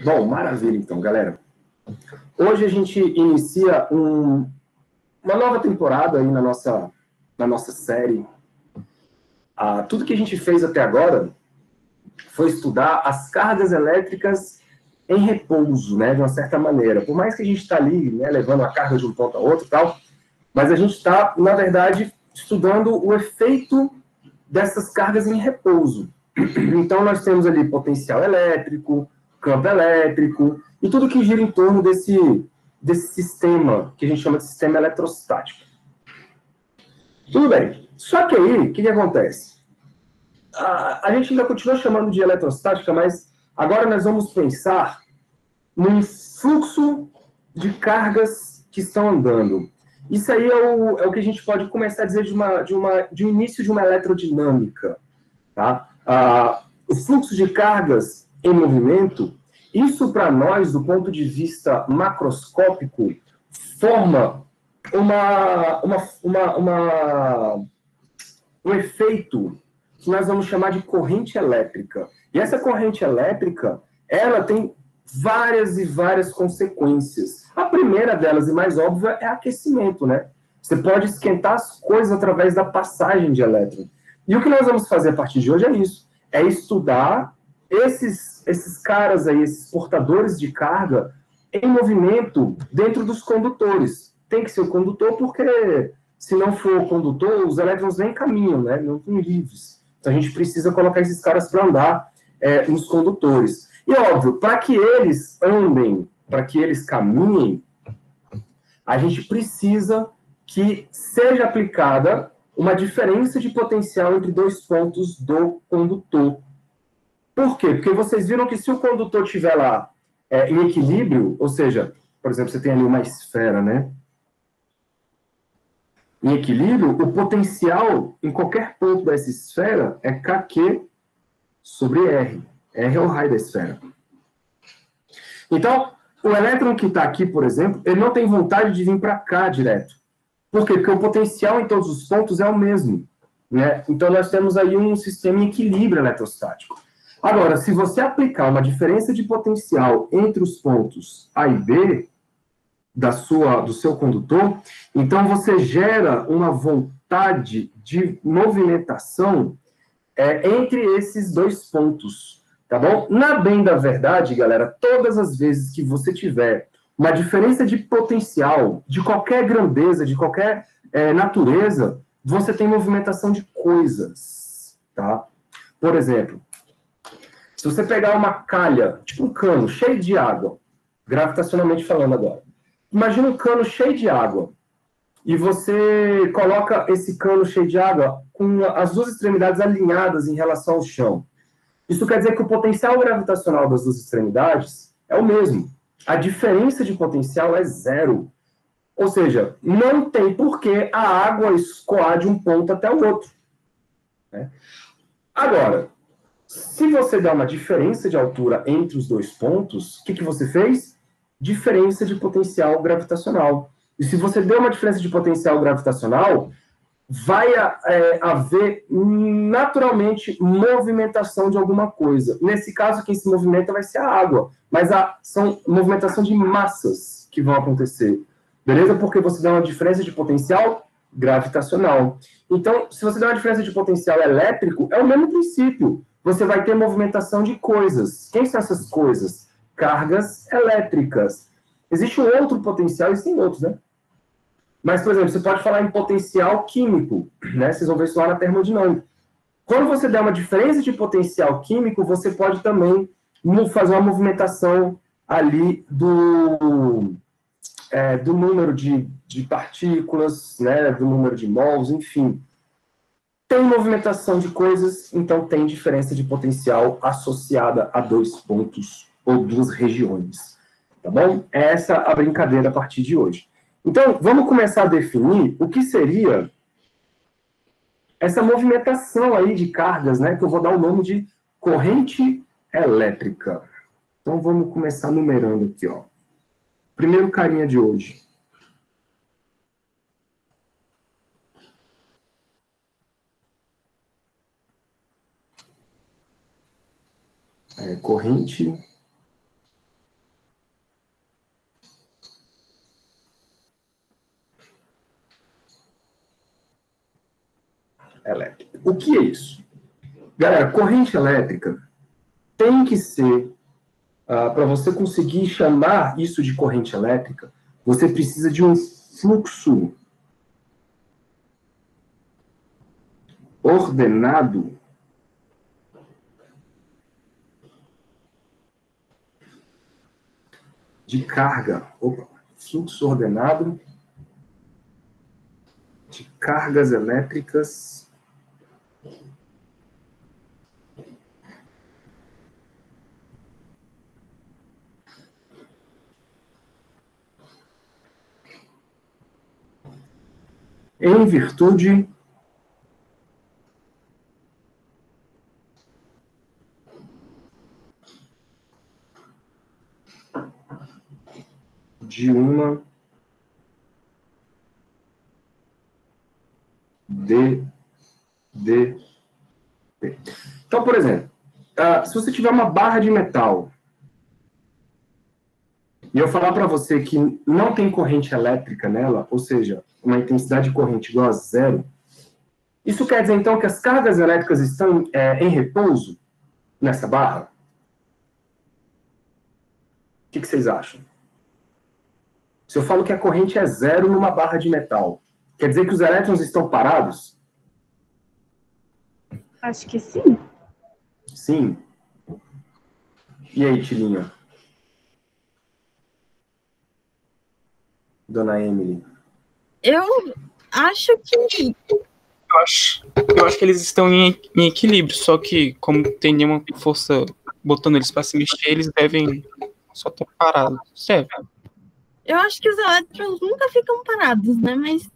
Bom, maravilha então, galera. Hoje a gente inicia uma nova temporada aí na nossa série. Tudo que a gente fez até agora foi estudar as cargas elétricas em repouso, né, de uma certa maneira. Por mais que a gente está ali, né, levando a carga de um ponto a outro e tal, mas a gente está, na verdade, estudando o efeito dessas cargas em repouso. Então, nós temos ali potencial elétrico, campo elétrico, e tudo que gira em torno desse sistema, que a gente chama de sistema eletrostático. Tudo bem. Só que aí, o que acontece? A gente ainda continua chamando de eletrostática, mas agora nós vamos pensar num fluxo de cargas que estão andando. Isso aí é o que a gente pode começar a dizer de um início de uma eletrodinâmica. Tá? O fluxo de cargas em movimento, isso para nós, do ponto de vista macroscópico, forma um efeito que nós vamos chamar de corrente elétrica. E essa corrente elétrica, ela tem várias e várias consequências. A primeira delas, e mais óbvia, é aquecimento, né? Você pode esquentar as coisas através da passagem de elétrons. E o que nós vamos fazer a partir de hoje é isso. É estudar esses caras aí, esses portadores de carga em movimento dentro dos condutores. Tem que ser o condutor porque, se não for o condutor, os elétrons nem caminham, né? Não estão livres. Então, a gente precisa colocar esses caras para andar nos condutores. E, óbvio, para que eles andem, para que eles caminhem, a gente precisa que seja aplicada uma diferença de potencial entre dois pontos do condutor. Por quê? Porque vocês viram que se o condutor estiver lá em equilíbrio, ou seja, por exemplo, você tem ali uma esfera, né? Em equilíbrio, o potencial em qualquer ponto dessa esfera é kq sobre R. R é o raio da esfera. Então, o elétron que está aqui, por exemplo, ele não tem vontade de vir para cá direto. Por quê? Porque o potencial em todos os pontos é o mesmo. Né? Então, nós temos aí um sistema em equilíbrio eletrostático. Agora, se você aplicar uma diferença de potencial entre os pontos A e B do seu condutor, então você gera uma vontade de movimentação entre esses dois pontos, tá bom? Na bem da verdade, galera, todas as vezes que você tiver uma diferença de potencial, de qualquer grandeza, de qualquer natureza, você tem movimentação de coisas, tá? Por exemplo, se você pegar uma calha, tipo um cano cheio de água, gravitacionalmente falando agora, imagina um cano cheio de água, e você coloca esse cano cheio de água com as duas extremidades alinhadas em relação ao chão. Isso quer dizer que o potencial gravitacional das duas extremidades é o mesmo. A diferença de potencial é zero. Ou seja, não tem por que a água escoar de um ponto até o outro. Né? Agora, se você dá uma diferença de altura entre os dois pontos, o que você fez? Diferença de potencial gravitacional. E se você deu uma diferença de potencial gravitacional, vai haver naturalmente movimentação de alguma coisa. Nesse caso, quem se movimenta vai ser a água, mas são movimentação de massas que vão acontecer. Beleza? Porque você dá uma diferença de potencial gravitacional. Então, se você dá uma diferença de potencial elétrico, é o mesmo princípio. Você vai ter movimentação de coisas. Quem são essas coisas? Cargas elétricas. Existe um outro potencial, existem outros, né? Mas, por exemplo, você pode falar em potencial químico, né? Vocês vão ver isso lá na termodinâmica. Quando você der uma diferença de potencial químico, você pode também fazer uma movimentação ali do número de partículas, né? Do número de mols, enfim. Tem movimentação de coisas, então tem diferença de potencial associada a dois pontos ou duas regiões. Tá bom? Essa é a brincadeira a partir de hoje. Então, vamos começar a definir o que seria essa movimentação aí de cargas, né, que eu vou dar o nome de corrente elétrica. Então, vamos começar numerando aqui, ó. Primeiro carinha de hoje. Corrente o que é isso? Galera, corrente elétrica tem que ser, para você conseguir chamar isso de corrente elétrica, você precisa de um fluxo ordenado de carga. Opa, fluxo ordenado de cargas elétricas em virtude de uma DDP. Então, por exemplo, se você tiver uma barra de metal e eu falar para você que não tem corrente elétrica nela, ou seja, uma intensidade de corrente igual a zero, isso quer dizer, então, que as cargas elétricas estão em repouso nessa barra? O que vocês acham? Se eu falo que a corrente é zero numa barra de metal, quer dizer que os elétrons estão parados? Acho que sim. Sim. E aí, Tilinha? Dona Emily? Eu acho que Eu acho que eles estão em equilíbrio, só que como tem nenhuma força botando eles para se mexer, eles devem só estar parados. Certo? eu acho que os elétrons nunca ficam parados, né? Mas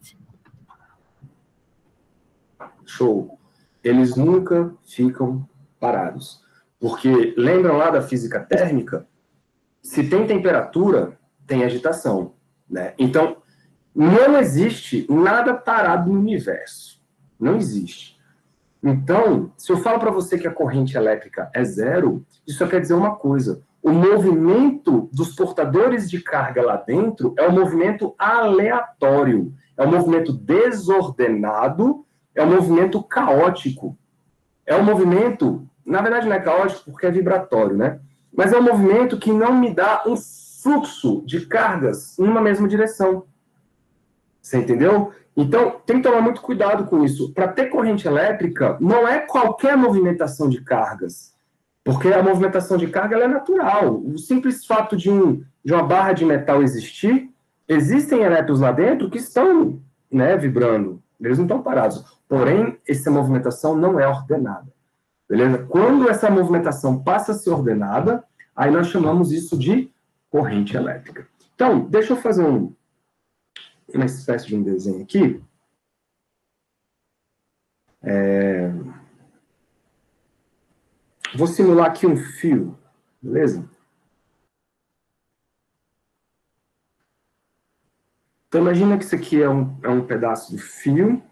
Show. Eles nunca ficam parados. Porque lembram lá da física térmica? Se tem temperatura, tem agitação, né? Então, não existe nada parado no universo. Não existe. Então, se eu falo para você que a corrente elétrica é zero, isso só quer dizer uma coisa. O movimento dos portadores de carga lá dentro é um movimento aleatório. É um movimento desordenado, é um movimento caótico. É um movimento, na verdade não é caótico porque é vibratório, né? Mas é um movimento que não me dá um fluxo de cargas numa mesma direção. Você entendeu? Então, tem que tomar muito cuidado com isso. Para ter corrente elétrica, não é qualquer movimentação de cargas, porque a movimentação de carga ela é natural. O simples fato de uma barra de metal existir, existem elétrons lá dentro que estão, né, vibrando. Eles não estão parados. Porém, essa movimentação não é ordenada. Beleza? Quando essa movimentação passa a ser ordenada, aí nós chamamos isso de corrente elétrica. Então, deixa eu fazer uma espécie de um desenho aqui. Vou simular aqui um fio, beleza? Então, imagina que isso aqui é um pedaço de fio.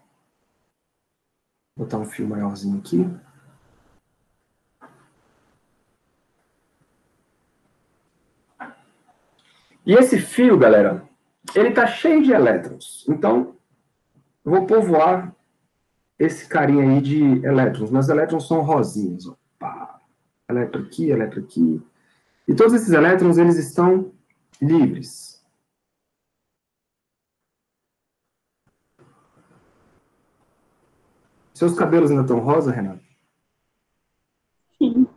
Vou botar um fio maiorzinho aqui. E esse fio, galera, ele está cheio de elétrons. Então, eu vou povoar esse carinha aí de elétrons. Meus elétrons são rosinhos. Ó. Pá. Elétron aqui, elétron aqui. E todos esses elétrons, eles estão livres. Seus cabelos ainda estão rosa, Renato? sim.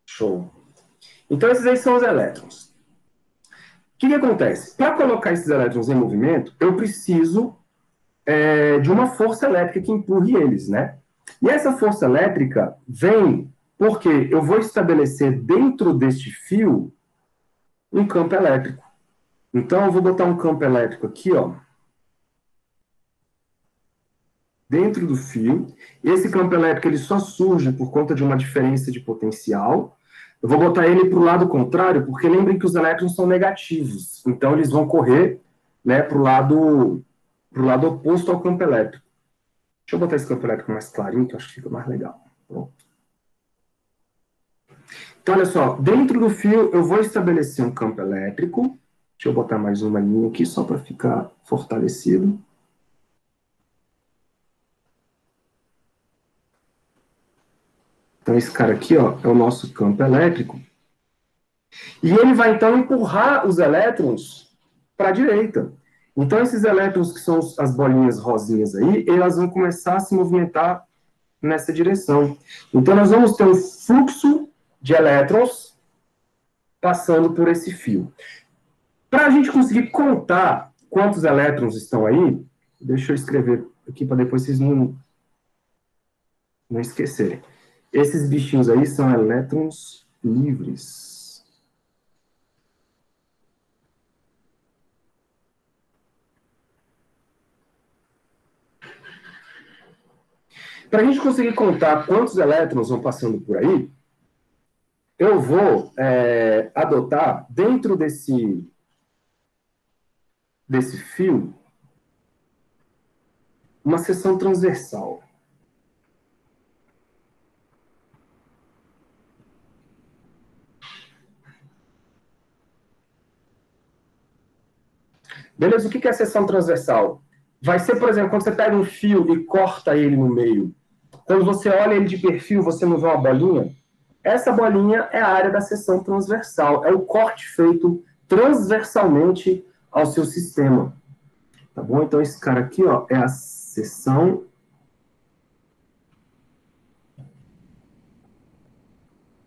Show. Então, esses aí são os elétrons. O que acontece? Para colocar esses elétrons em movimento, eu preciso de uma força elétrica que empurre eles, né? E essa força elétrica vem porque eu vou estabelecer dentro deste fio um campo elétrico. Então, eu vou botar um campo elétrico aqui, ó, dentro do fio. Esse campo elétrico ele só surge por conta de uma diferença de potencial. Eu vou botar ele para o lado contrário, porque lembrem que os elétrons são negativos. Então, eles vão correr, né, para o lado oposto ao campo elétrico. Deixa eu botar esse campo elétrico mais clarinho, que eu acho que fica mais legal. Pronto. Então, olha só, dentro do fio eu vou estabelecer um campo elétrico. Deixa eu botar mais uma linha aqui, só para ficar fortalecido. Então, esse cara aqui, ó, é o nosso campo elétrico. E ele vai, então, empurrar os elétrons para a direita. Então, esses elétrons, que são as bolinhas rosinhas aí, elas vão começar a se movimentar nessa direção. Então, nós vamos ter um fluxo de elétrons passando por esse fio. Para a gente conseguir contar quantos elétrons estão aí, deixa eu escrever aqui para depois vocês não esquecerem. Esses bichinhos aí são elétrons livres. Para a gente conseguir contar quantos elétrons vão passando por aí, eu vou adotar, dentro desse fio, uma seção transversal. Beleza, o que é a seção transversal? Vai ser, por exemplo, quando você pega um fio e corta ele no meio. Quando você olha ele de perfil, você não vê uma bolinha? Essa bolinha é a área da seção transversal. É o corte feito transversalmente ao seu sistema. Tá bom? Então, esse cara aqui, ó, é a seção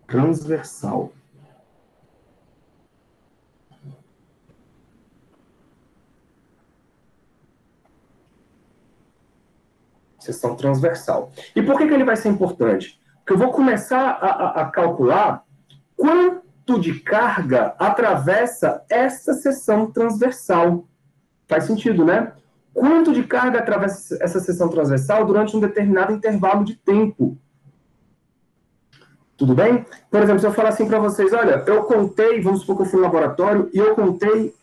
transversal. Seção transversal. E por que ele vai ser importante? Porque eu vou começar a calcular quanto de carga atravessa essa seção transversal. Faz sentido, né? Quanto de carga atravessa essa seção transversal durante um determinado intervalo de tempo. Tudo bem? Por exemplo, se eu falar assim para vocês, olha, eu contei, vamos supor que eu fui no laboratório, e eu contei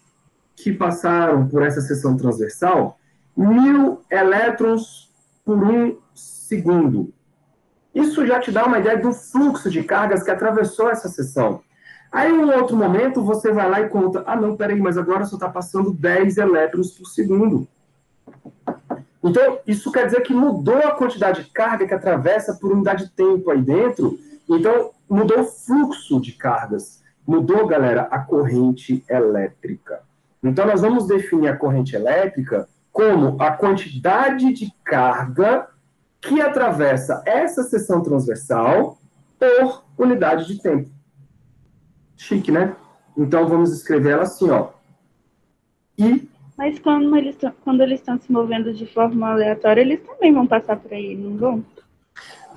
que passaram por essa seção transversal 1.000 elétrons por 1 segundo. Isso já te dá uma ideia do fluxo de cargas que atravessou essa seção. Aí, em um outro momento, você vai lá e conta, ah, não, peraí, mas agora só está passando 10 elétrons por segundo. Então, isso quer dizer que mudou a quantidade de carga que atravessa por unidade de tempo aí dentro. Então, mudou o fluxo de cargas. Mudou, galera, a corrente elétrica. Então, nós vamos definir a corrente elétrica como a quantidade de carga que atravessa essa seção transversal por unidade de tempo. Chique, né? Então, vamos escrever ela assim, ó. I. Mas quando eles estão se movendo de forma aleatória, eles também vão passar por aí, não vão?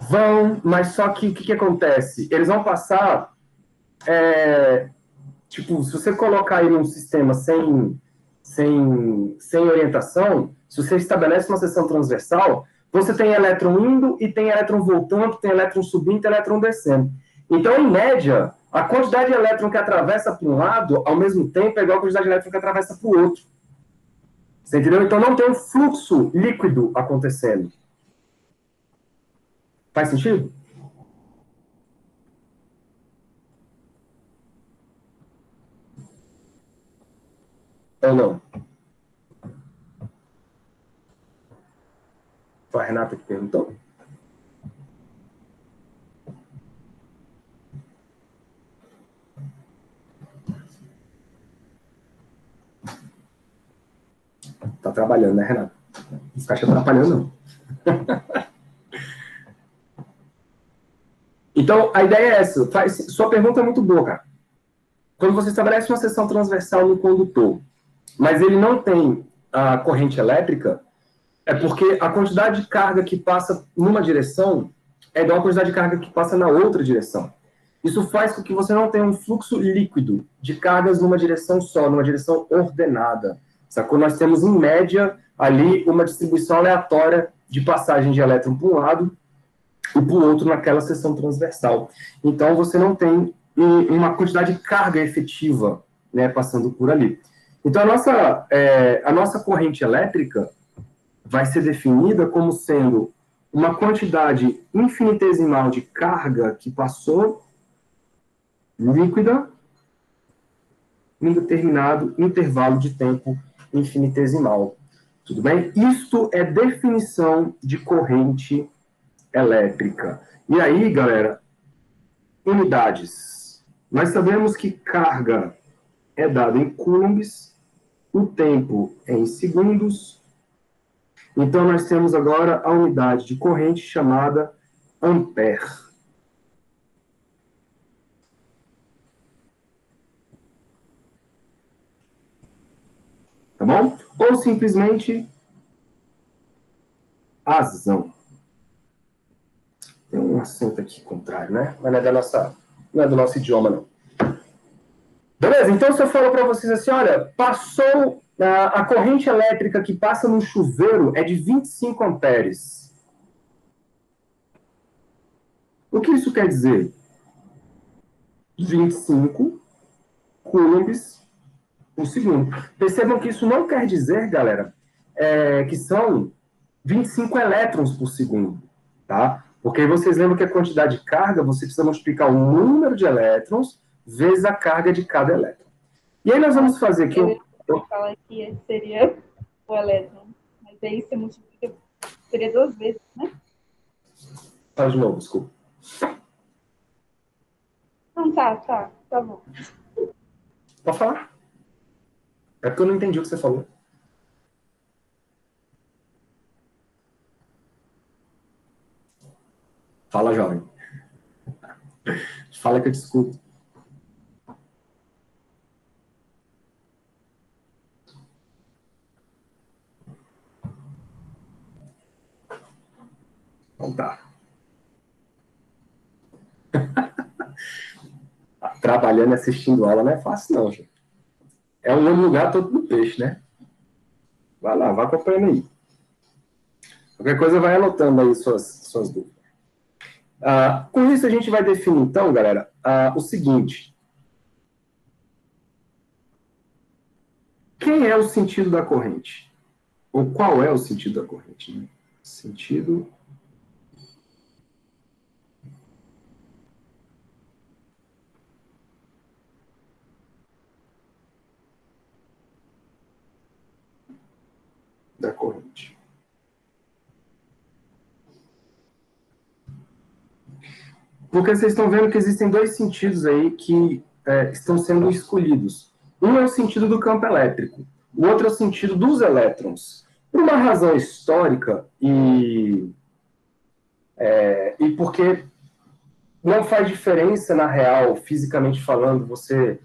Vão, mas só que o que acontece? Eles vão passar... tipo, se você colocar aí num sistema sem orientação, se você estabelece uma seção transversal, você tem elétron indo e tem elétron voltando, tem elétron subindo e tem elétron descendo. Então, em média, a quantidade de elétron que atravessa para um lado, ao mesmo tempo, é igual a quantidade de elétron que atravessa para o outro. Você entendeu? Então, não tem um fluxo líquido acontecendo. Faz sentido? Ou não? Foi a Renata que perguntou? Tá trabalhando, né, Renata? Não fica te atrapalhando, não. Então, a ideia é essa. Sua pergunta é muito boa, cara. Quando você estabelece uma seção transversal no condutor, mas ele não tem a corrente elétrica, é porque a quantidade de carga que passa numa direção é igual à quantidade de carga que passa na outra direção. Isso faz com que você não tenha um fluxo líquido de cargas numa direção só, numa direção ordenada. Sacou? Nós temos, em média, ali uma distribuição aleatória de passagem de elétron para um lado e para o outro naquela seção transversal. Então, você não tem uma quantidade de carga efetiva, né, passando por ali. Então, a nossa corrente elétrica vai ser definida como sendo uma quantidade infinitesimal de carga que passou líquida em determinado intervalo de tempo infinitesimal. Tudo bem? Isto é definição de corrente elétrica. E aí, galera, unidades. Nós sabemos que carga é dada em coulombs, o tempo é em segundos. Então, nós temos agora a unidade de corrente chamada ampere. Tá bom? Ou simplesmente azão. Tem um acento aqui contrário, né? Mas não é do nosso idioma, não. Beleza? Então, se eu falo para vocês assim, olha, passou a corrente elétrica que passa no chuveiro é de 25 amperes. O que isso quer dizer? 25 coulombs por segundo. Percebam que isso não quer dizer, galera, que são 25 elétrons por segundo, tá? Porque vocês lembram que a quantidade de carga, você precisa multiplicar o número de elétrons vezes a carga de cada elétron. E aí nós vamos fazer aqui... Eu falar que esse seria o elétron, mas aí você multiplica, seria 2 vezes, né? Faz de novo, desculpa. Não, tá bom. Pode falar. É porque eu não entendi o que você falou. Fala, jovem. Fala que eu te escuto. Então tá. Trabalhando e assistindo aula não é fácil, não, gente. É um lugar todo no peixe, né? Vai lá, vai acompanhando aí. Qualquer coisa, vai anotando aí suas dúvidas. Com isso, a gente vai definir, então, galera, o seguinte. Quem é o sentido da corrente? Ou qual é o sentido da corrente? Né? Sentido da corrente. Porque vocês estão vendo que existem dois sentidos aí que estão sendo escolhidos. Um é o sentido do campo elétrico, o outro é o sentido dos elétrons. Por uma razão histórica e porque não faz diferença, na real, fisicamente falando, você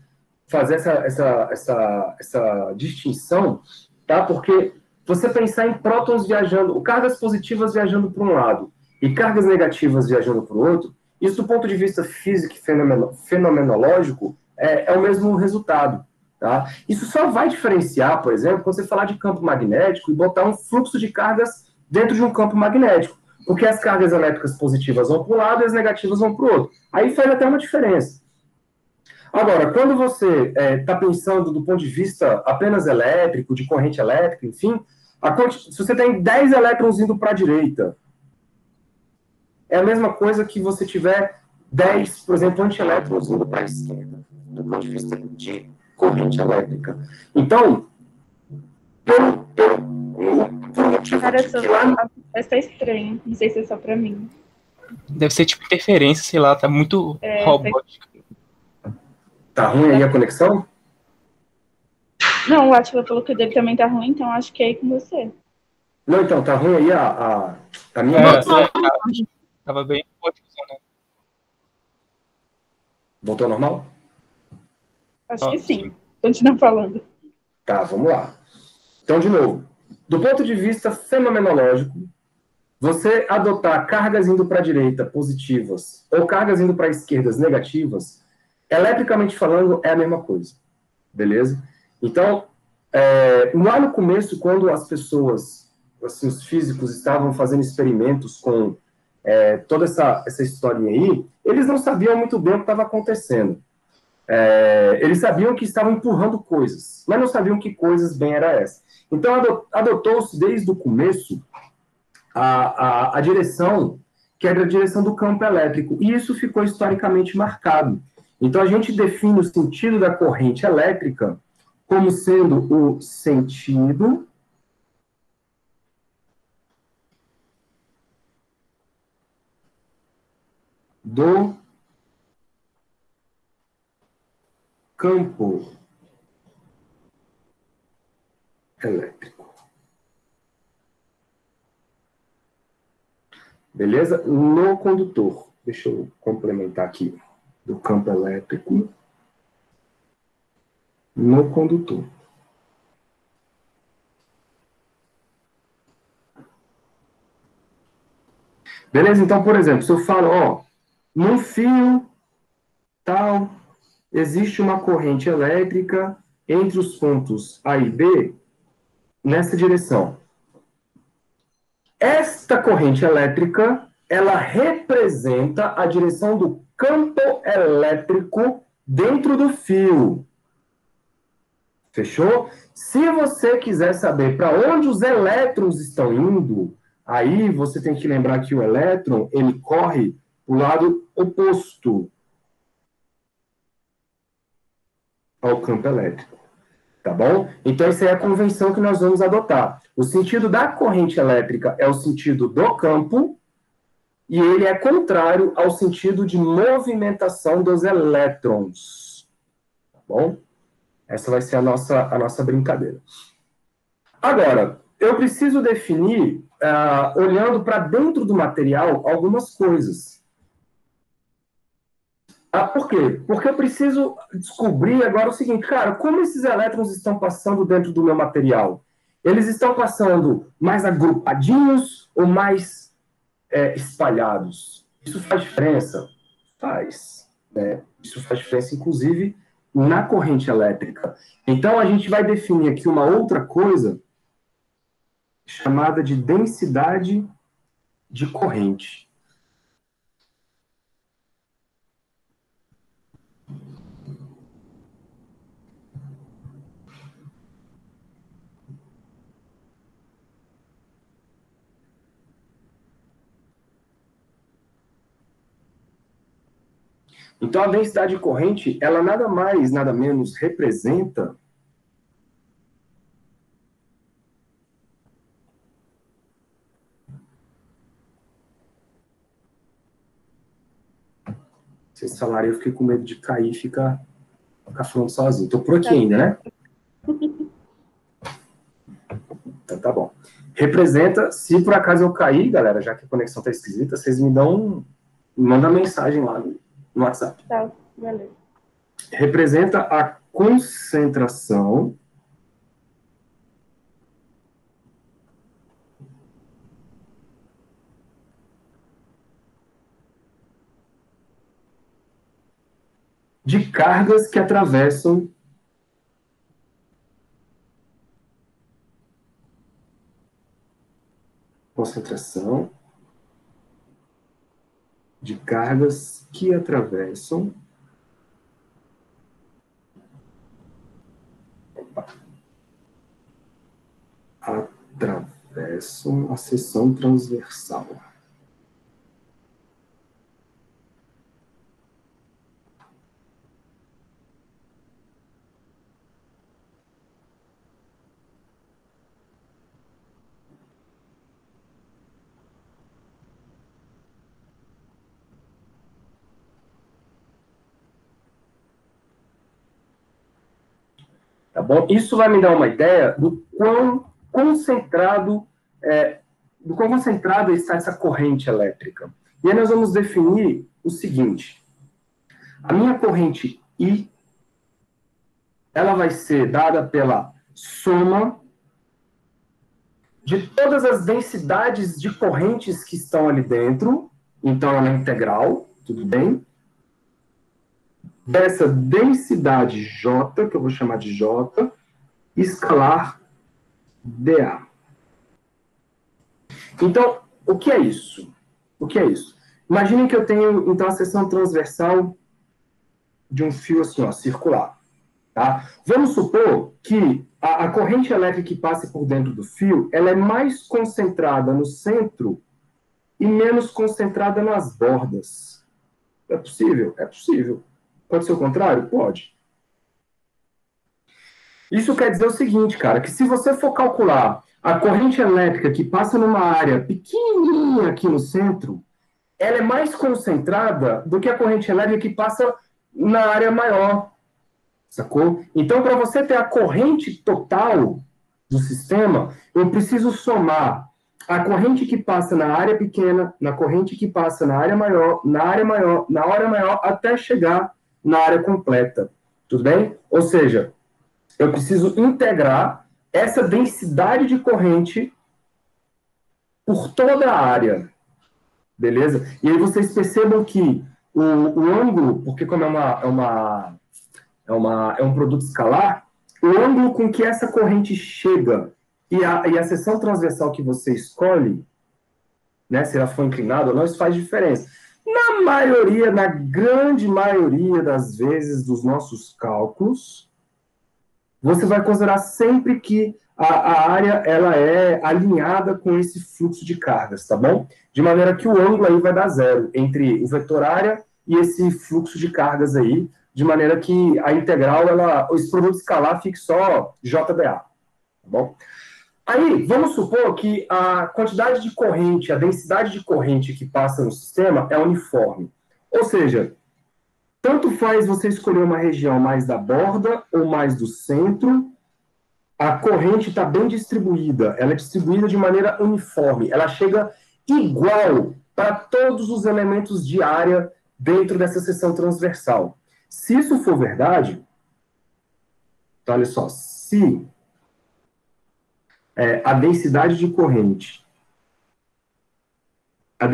fazer essa distinção, tá? Porque você pensar em prótons viajando, cargas positivas viajando para um lado e cargas negativas viajando para o outro, isso do ponto de vista físico e fenomenológico é o mesmo resultado. Tá? Isso só vai diferenciar, por exemplo, quando você falar de campo magnético e botar um fluxo de cargas dentro de um campo magnético. Porque as cargas elétricas positivas vão para um lado e as negativas vão para o outro. Aí faz até uma diferença. Agora, quando você está pensando do ponto de vista apenas elétrico, de corrente elétrica, enfim, se você tem 10 elétrons indo para a direita, é a mesma coisa que você tiver 10, por exemplo, antielétrons indo para a esquerda, do ponto de vista de corrente elétrica. Então, Cara, essa é estranho. Não sei se é só pra mim. Deve ser tipo interferência, sei lá, tá muito robótico. Tá ruim aí a conexão? Não, o Atila falou que o dele também tá ruim, então acho que é aí com você. Não, então, tá ruim aí a minha... Tava bem funcionando. Voltou ao normal? Acho que sim. Continua falando. Tá, vamos lá. Então, de novo, do ponto de vista fenomenológico, você adotar cargas indo para a direita positivas ou cargas indo para a esquerda negativas, eletricamente falando, é a mesma coisa. Beleza? Então, lá no começo, quando as pessoas, assim, os físicos, estavam fazendo experimentos com toda essa historinha aí, eles não sabiam muito bem o que estava acontecendo. Eles sabiam que estavam empurrando coisas, mas não sabiam que coisas bem era essa. Então, adotou-se desde o começo a direção, que era a direção do campo elétrico, e isso ficou historicamente marcado. Então, a gente define o sentido da corrente elétrica como sendo o sentido do campo elétrico. Beleza? No condutor. Deixa eu complementar aqui. Do campo elétrico no condutor. Beleza? Então, por exemplo, se eu falo, ó, num fio tal, existe uma corrente elétrica entre os pontos A e B nessa direção. Esta corrente elétrica, ela representa a direção do campo elétrico dentro do fio. Fechou? Se você quiser saber para onde os elétrons estão indo, aí você tem que lembrar que o elétron, ele corre para o lado oposto ao campo elétrico. Tá bom? Então, essa é a convenção que nós vamos adotar. O sentido da corrente elétrica é o sentido do campo, e ele é contrário ao sentido de movimentação dos elétrons. Tá bom? Essa vai ser a nossa brincadeira. Agora, eu preciso definir, olhando para dentro do material, algumas coisas. Por quê? Porque eu preciso descobrir agora o seguinte, cara, como esses elétrons estão passando dentro do meu material? Eles estão passando mais agrupadinhos ou mais espalhados? Isso faz diferença? Faz. Né? Isso faz diferença, inclusive, na corrente elétrica. Então, a gente vai definir aqui uma outra coisa chamada de densidade de corrente. Então, a densidade de corrente, ela nada mais, nada menos representa vocês falaram, eu fiquei com medo de cair e ficar falando sozinho. Estou por aqui ainda, né? Então, tá bom. Representa, se por acaso eu cair, galera, já que a conexão está esquisita, vocês me mandam mensagem lá no WhatsApp. Tá, beleza. Representa a concentração de cargas que atravessam concentração de cargas que atravessam a seção transversal. Tá bom? Isso vai me dar uma ideia do quão concentrado está essa corrente elétrica. E aí nós vamos definir o seguinte. A minha corrente I, ela vai ser dada pela soma de todas as densidades de correntes que estão ali dentro. Então, ela é integral, tudo bem? Dessa densidade J, que eu vou chamar de J, escalar dA. Então, o que é isso? O que é isso? Imaginem que eu tenho, então, a seção transversal de um fio assim, ó, circular. Tá? Vamos supor que a corrente elétrica que passe por dentro do fio, ela é mais concentrada no centro e menos concentrada nas bordas. É possível? É possível. Pode ser o contrário? Pode. Isso quer dizer o seguinte, cara, que se você for calcular a corrente elétrica que passa numa área pequenininha aqui no centro, ela é mais concentrada do que a corrente elétrica que passa na área maior. Sacou? Então, para você ter a corrente total do sistema, eu preciso somar a corrente que passa na área pequena, na corrente que passa na área maior, na área maior, na área maior, até chegar na área completa. Tudo bem? Ou seja, eu preciso integrar essa densidade de corrente por toda a área. Beleza? E aí vocês percebam que o ângulo, porque como é um produto escalar, o ângulo com que essa corrente chega e a seção transversal que você escolhe, né, se ela for inclinada ou não, isso faz diferença. Na grande maioria das vezes dos nossos cálculos, você vai considerar sempre que a área ela é alinhada com esse fluxo de cargas, tá bom? De maneira que o ângulo aí vai dar zero entre o vetor área e esse fluxo de cargas aí, de maneira que a integral, esse produto escalar fique só JDA, tá bom? Aí, vamos supor que a quantidade de corrente, a densidade de corrente que passa no sistema é uniforme. Ou seja, tanto faz você escolher uma região mais da borda ou mais do centro, a corrente está bem distribuída, ela é distribuída de maneira uniforme, ela chega igual para todos os elementos de área dentro dessa seção transversal. Se isso for verdade, então olha só, se a densidade de corrente é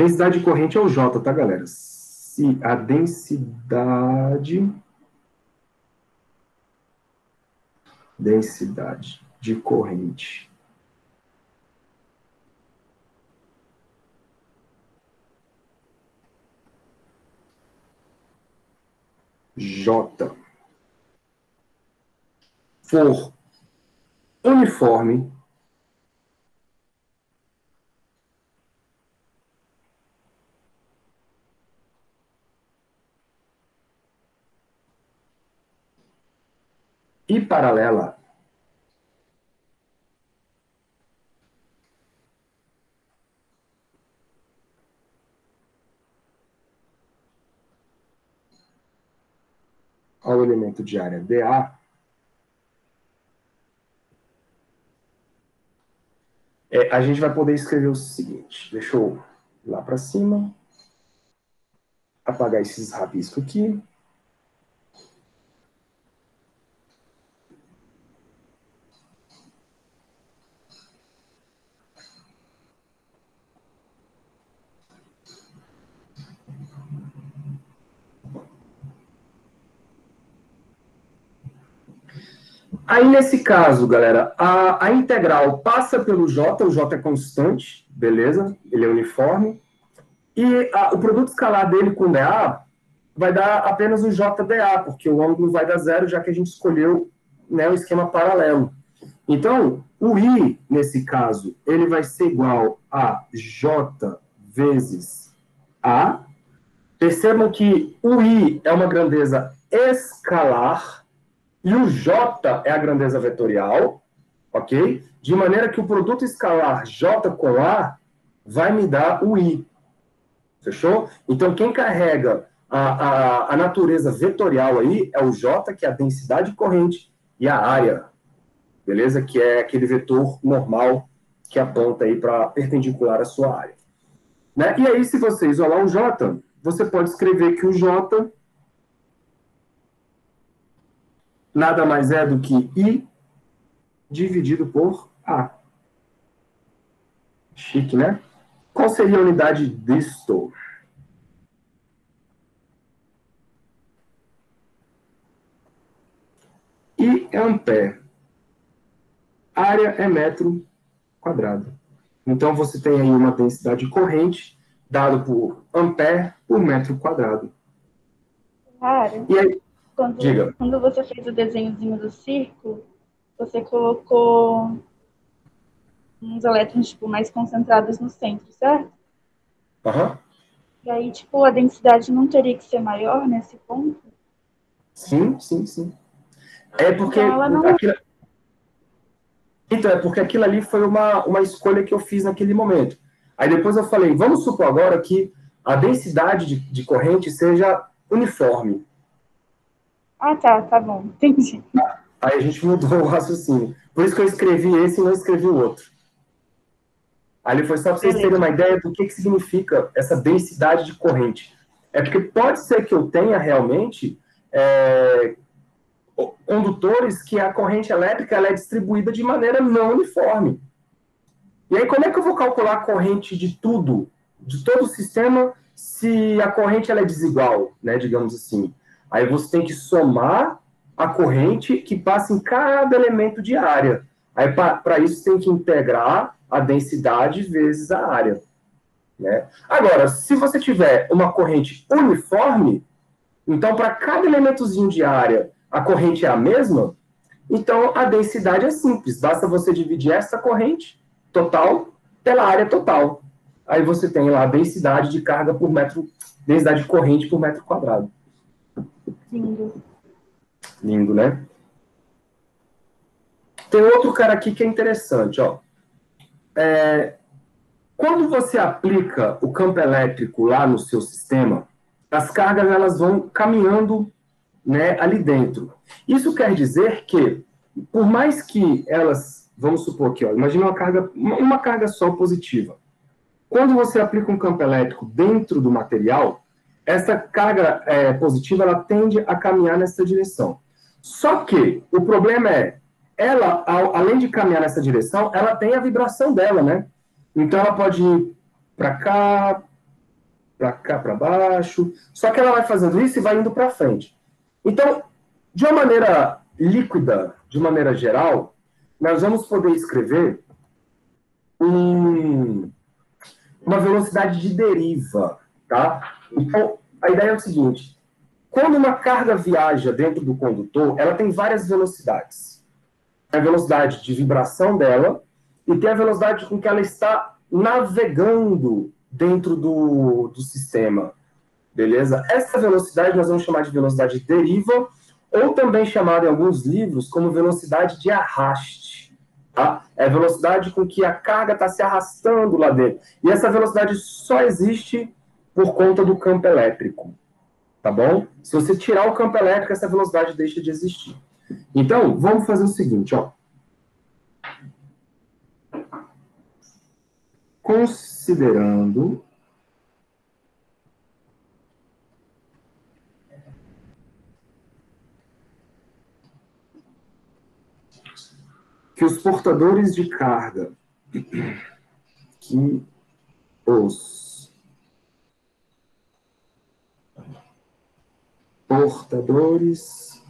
o J, tá, galera? Se a densidade de corrente J for uniforme, e paralela ao elemento de área dA, a gente vai poder escrever o seguinte. Deixa eu ir lá para cima, apagar esses rabiscos aqui. Aí, nesse caso, galera, a integral passa pelo J, o J é constante, beleza? Ele é uniforme. E o produto escalar dele com dA vai dar apenas o JDA, porque o ângulo vai dar zero, já que a gente escolheu, né, o esquema paralelo. Então, o I, nesse caso, ele vai ser igual a J vezes A. Percebam que o I é uma grandeza escalar, e o J é a grandeza vetorial, ok? De maneira que o produto escalar J com A vai me dar o I. Fechou? Então, quem carrega a natureza vetorial aí é o J, que é a densidade de corrente, e a área, beleza? Que é aquele vetor normal que aponta aí para perpendicular à sua área. Né? E aí, se você isolar o J, você pode escrever que o J nada mais é do que I dividido por A. Chique, né? Qual seria a unidade disto? I é ampere. Área é metro quadrado. Então, você tem aí uma densidade corrente dado por ampere por metro quadrado. Claro. E aí, Quando você fez o desenhozinho do círculo, você colocou uns elétrons tipo, mais concentrados no centro, certo? Aham. E aí, tipo, a densidade não teria que ser maior nesse ponto? Sim, sim, sim. É porque Então, ela não... Então, é porque aquilo ali foi uma escolha que eu fiz naquele momento. Aí depois eu falei, vamos supor agora que a densidade de corrente seja uniforme. Ah, tá bom, entendi. Aí a gente mudou o raciocínio. Por isso que eu escrevi esse e não escrevi o outro. Ali foi só para vocês terem Beleza. uma ideia do que significa essa densidade de corrente. É porque pode ser que eu tenha realmente condutores que a corrente elétrica ela é distribuída de maneira não uniforme. E aí, como é que eu vou calcular a corrente de tudo, de todo o sistema, se a corrente ela é desigual, né, digamos assim? Aí você tem que somar a corrente que passa em cada elemento de área. Aí, para isso, tem que integrar a densidade vezes a área. Né? Agora, se você tiver uma corrente uniforme, então, para cada elementozinho de área, a corrente é a mesma, então a densidade é simples. Basta você dividir essa corrente total pela área total. Aí você tem lá a densidade de carga por metro, densidade de corrente por metro quadrado. Lindo. Lindo, né? Tem outro cara aqui que é interessante, ó. Quando você aplica o campo elétrico lá no seu sistema, as cargas elas vão caminhando, né, ali dentro. Isso quer dizer que, por mais que elas, vamos supor que, ó, imagina uma carga só positiva. Quando você aplica um campo elétrico dentro do material, essa carga positiva ela tende a caminhar nessa direção. Só que o problema é, ela, além de caminhar nessa direção, ela tem a vibração dela, né? Então ela pode ir para cá, para baixo. Só que ela vai fazendo isso e vai indo para frente. Então, de uma maneira líquida, de uma maneira geral, nós vamos poder escrever uma velocidade de deriva, tá? Então, a ideia é o seguinte: quando uma carga viaja dentro do condutor, ela tem várias velocidades. Tem a velocidade de vibração dela e tem a velocidade com que ela está navegando dentro do sistema, beleza? Essa velocidade nós vamos chamar de velocidade de deriva, ou também chamada em alguns livros como velocidade de arraste. Tá? É a velocidade com que a carga está se arrastando lá dentro. E essa velocidade só existe por conta do campo elétrico. Tá bom? Se você tirar o campo elétrico, essa velocidade deixa de existir. Então, vamos fazer o seguinte, ó. Considerando que os portadores de carga, que os portadores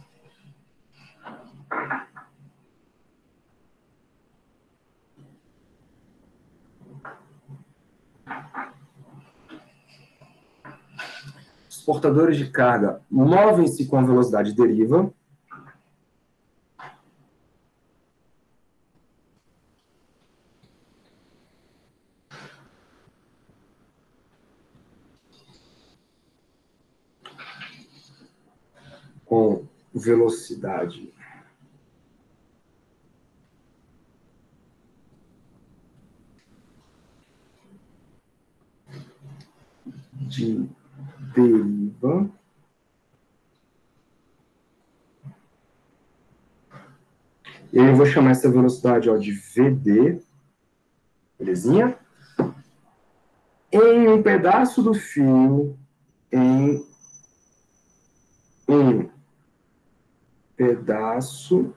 de carga movem-se com a velocidade deriva, com velocidade de deriva, e aí eu vou chamar essa velocidade, ó, de VD, belezinha? Em um pedaço do fio, em um pedaço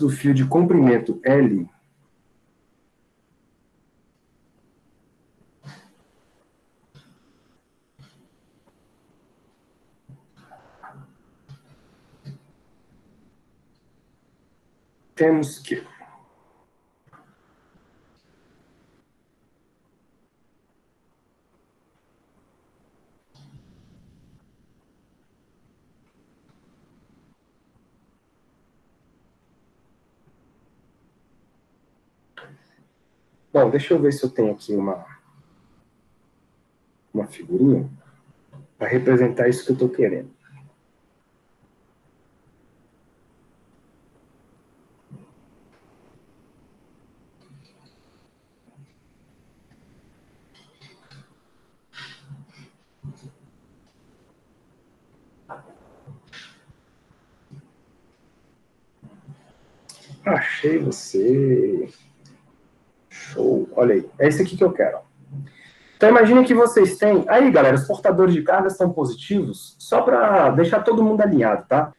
do fio de comprimento L, temos que bom, deixa eu ver se eu tenho aqui uma figurinha para representar isso que eu estou querendo. Achei você. Show. Olha aí. É esse aqui que eu quero. Então, imagine que vocês têm... Aí, galera, os portadores de carga são positivos, só para deixar todo mundo alinhado, tá?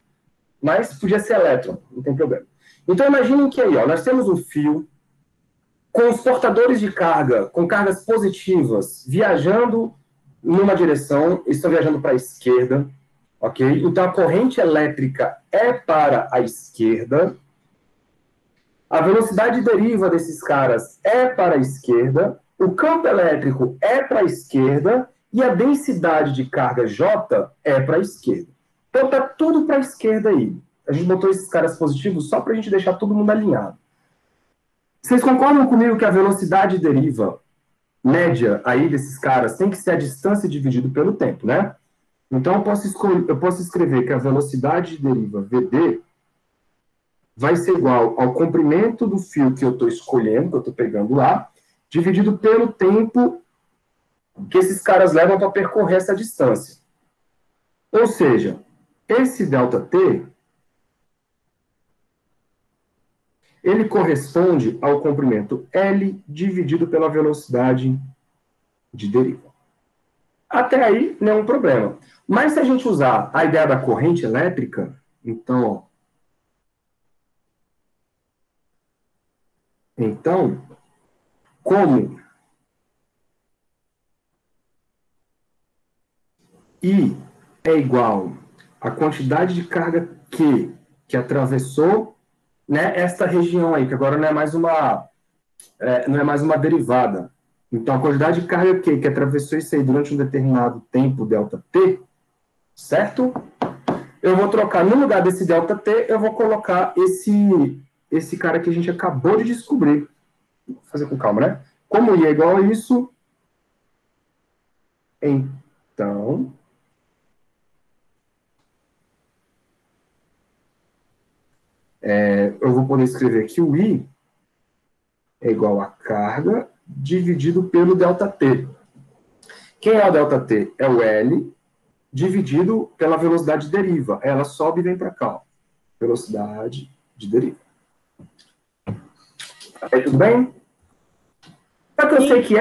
Mas podia ser elétron, não tem problema. Então, imaginem que aí, ó, nós temos um fio com os portadores de carga, com cargas positivas, viajando numa direção, estão viajando para a esquerda, ok? Então, a corrente elétrica é para a esquerda, a velocidade deriva desses caras é para a esquerda, o campo elétrico é para a esquerda e a densidade de carga J é para a esquerda. Então tá tudo para a esquerda aí. A gente botou esses caras positivos só para a gente deixar todo mundo alinhado. Vocês concordam comigo que a velocidade deriva média aí desses caras tem que ser a distância dividido pelo tempo, né? Então eu posso escrever que a velocidade deriva VD vai ser igual ao comprimento do fio que eu estou escolhendo, que eu estou pegando lá, dividido pelo tempo que esses caras levam para percorrer essa distância. Ou seja, esse ΔT, ele corresponde ao comprimento L dividido pela velocidade de deriva. Até aí, nenhum problema. Mas se a gente usar a ideia da corrente elétrica, então, como I é igual à quantidade de carga que atravessou, né, esta região aí, que agora não é mais uma derivada. Então, a quantidade de carga que atravessou isso aí durante um determinado tempo, ΔT, certo? Eu vou trocar, no lugar desse ΔT, eu vou colocar esse cara que a gente acabou de descobrir. Vou fazer com calma, né? Como I é igual a isso, então... eu vou poder escrever que o I é igual a carga dividido pelo ΔT. Quem é o ΔT? É o L dividido pela velocidade de deriva. Ela sobe e vem para cá. Ó. Velocidade de deriva. Tudo bem? Só que eu sei que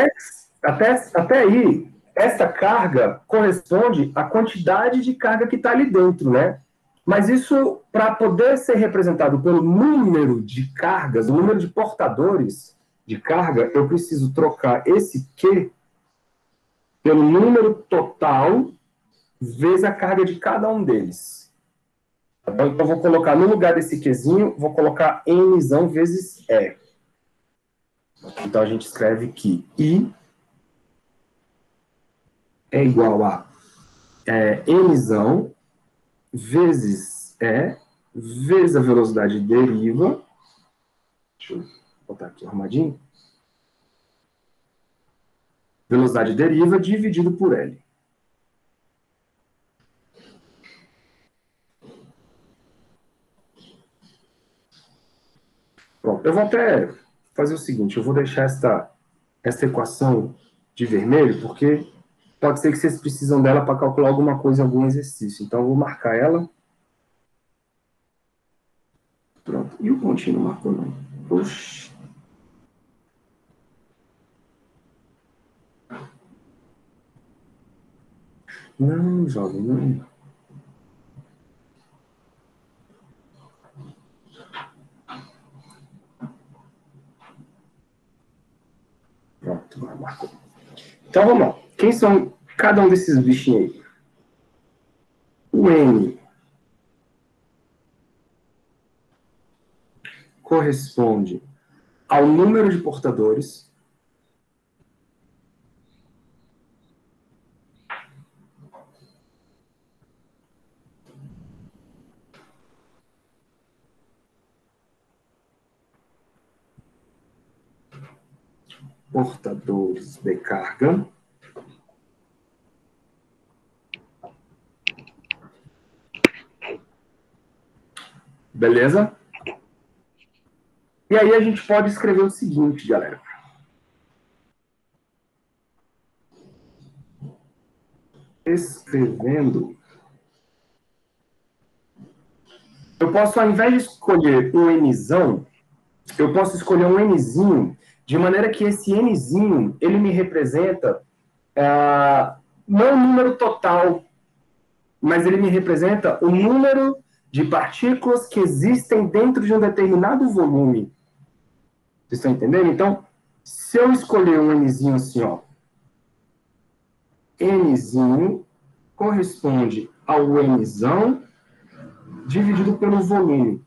até aí, essa carga corresponde à quantidade de carga que está ali dentro, né? Mas isso, para poder ser representado pelo número de cargas, o número de portadores de carga, eu preciso trocar esse Q pelo número total vezes a carga de cada um deles. Então, eu vou colocar no lugar desse Qzinho, vou colocar Nzão vezes E. Então, a gente escreve que I é igual a Nzão vezes E, vezes a velocidade de deriva. Deixa eu botar aqui arrumadinho. Velocidade de deriva dividido por L. Pronto, eu vou até fazer o seguinte, eu vou deixar essa equação de vermelho, porque pode ser que vocês precisam dela para calcular alguma coisa em algum exercício. Então, eu vou marcar ela. Pronto. E o pontinho não marcou, não. Oxi. Não, jovem, não. Pronto, marcou. Então, vamos lá. Quem são cada um desses bichinhos aí? O N corresponde ao número de portadores. Portadores de carga. Beleza? E aí a gente pode escrever o seguinte, galera. Escrevendo. Eu posso, ao invés de escolher um Nzão, eu posso escolher um nzinho, de maneira que esse nzinho, ele me representa, não o número total, mas ele me representa o número de partículas que existem dentro de um determinado volume. Vocês estão entendendo? Então, se eu escolher um nzinho assim, ó, nzinho corresponde ao nzão dividido pelo volume.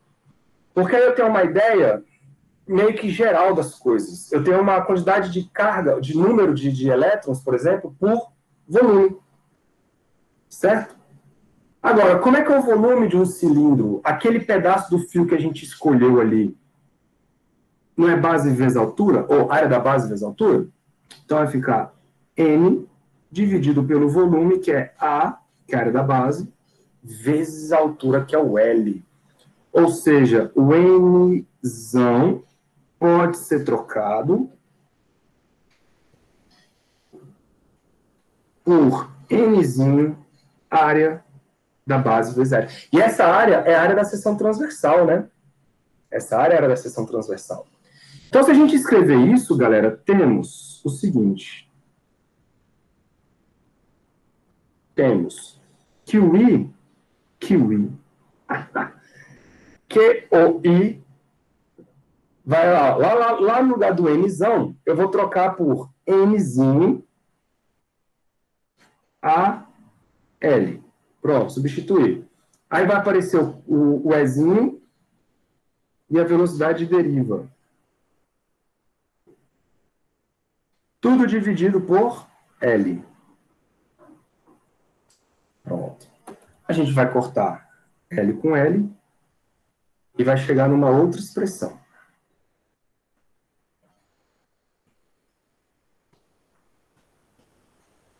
Porque aí eu tenho uma ideia meio que geral das coisas. Eu tenho uma quantidade de carga, de número de elétrons, por exemplo, por volume. Certo? Agora, como é que é o volume de um cilindro? Aquele pedaço do fio que a gente escolheu ali, não é base vezes altura? Ou área da base vezes altura? Então vai ficar N dividido pelo volume, que é A, que é a área da base, vezes a altura, que é o L. Ou seja, o Nzão pode ser trocado por Nzinho, área da base vezes área. E essa área é a área da seção transversal, né? Essa área é a área da seção transversal. Então, se a gente escrever isso, galera, temos o seguinte. Temos QI, QOI, vai lá no lugar do Nzão, eu vou trocar por Nzinho AL. Pronto, substituir. Aí vai aparecer o Ezinho e a velocidade de deriva. Tudo dividido por L. Pronto. A gente vai cortar L com L e vai chegar numa outra expressão.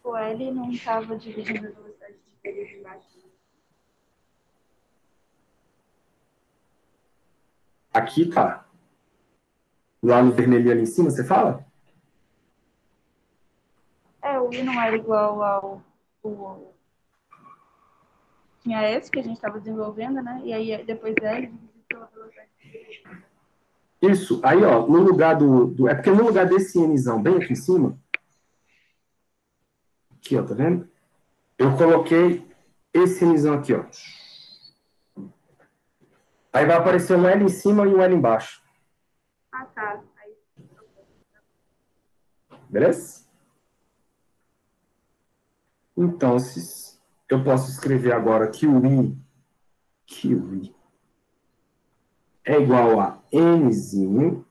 O L não estava dividindo a velocidade de deriva embaixo. Aqui tá. Lá no vermelhinho ali em cima, você fala? O I não era igual ao... Tinha S que a gente estava desenvolvendo, né? E aí depois L dividido pela velocidade de deriva. Isso. Aí, ó, no lugar do... É porque no lugar desse Nzão bem aqui em cima, aqui, ó, tá vendo? Eu coloquei esse Nzão aqui, ó. Aí vai aparecer um L em cima e um L embaixo. Ah, tá. Aí... Beleza? Então, eu posso escrever agora que o I é igual a Nzinho,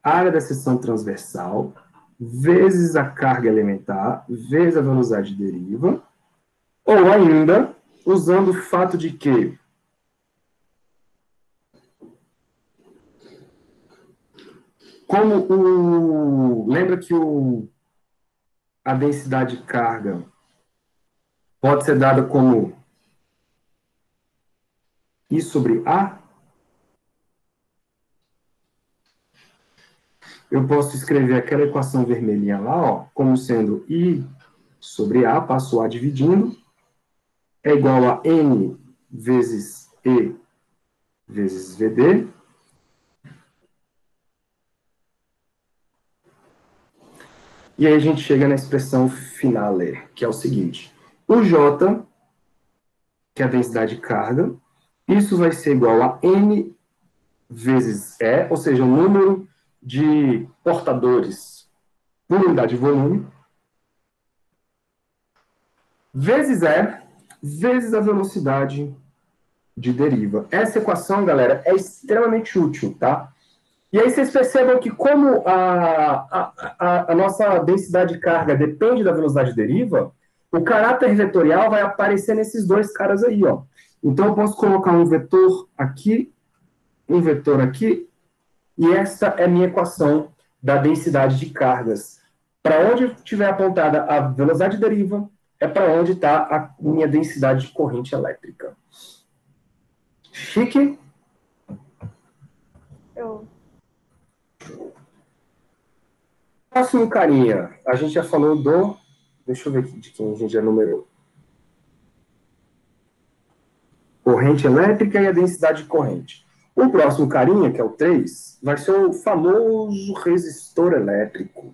área da seção transversal, vezes a carga elementar, vezes a velocidade de deriva, ou ainda, usando o fato de que lembra que a densidade de carga pode ser dada como I sobre A? Eu posso escrever aquela equação vermelhinha lá, ó, como sendo I sobre A, passo A dividindo, é igual a N vezes E vezes VD. E aí a gente chega na expressão finale, que é o seguinte. O J, que é a densidade de carga, isso vai ser igual a N vezes E, ou seja, o número de portadores por unidade de volume, vezes E, vezes a velocidade de deriva. Essa equação, galera, é extremamente útil, tá? E aí vocês percebam que como a nossa densidade de carga depende da velocidade de deriva, o caráter vetorial vai aparecer nesses dois caras aí, ó. Então eu posso colocar um vetor aqui, e essa é a minha equação da densidade de cargas. Para onde estiver apontada a velocidade de deriva, é para onde está a minha densidade de corrente elétrica. Chique? Próximo carinha. A gente já falou do... Deixa eu ver aqui de quem a gente já numerou. Corrente elétrica e a densidade de corrente. O próximo carinha, que é o 3, vai ser o famoso resistor elétrico.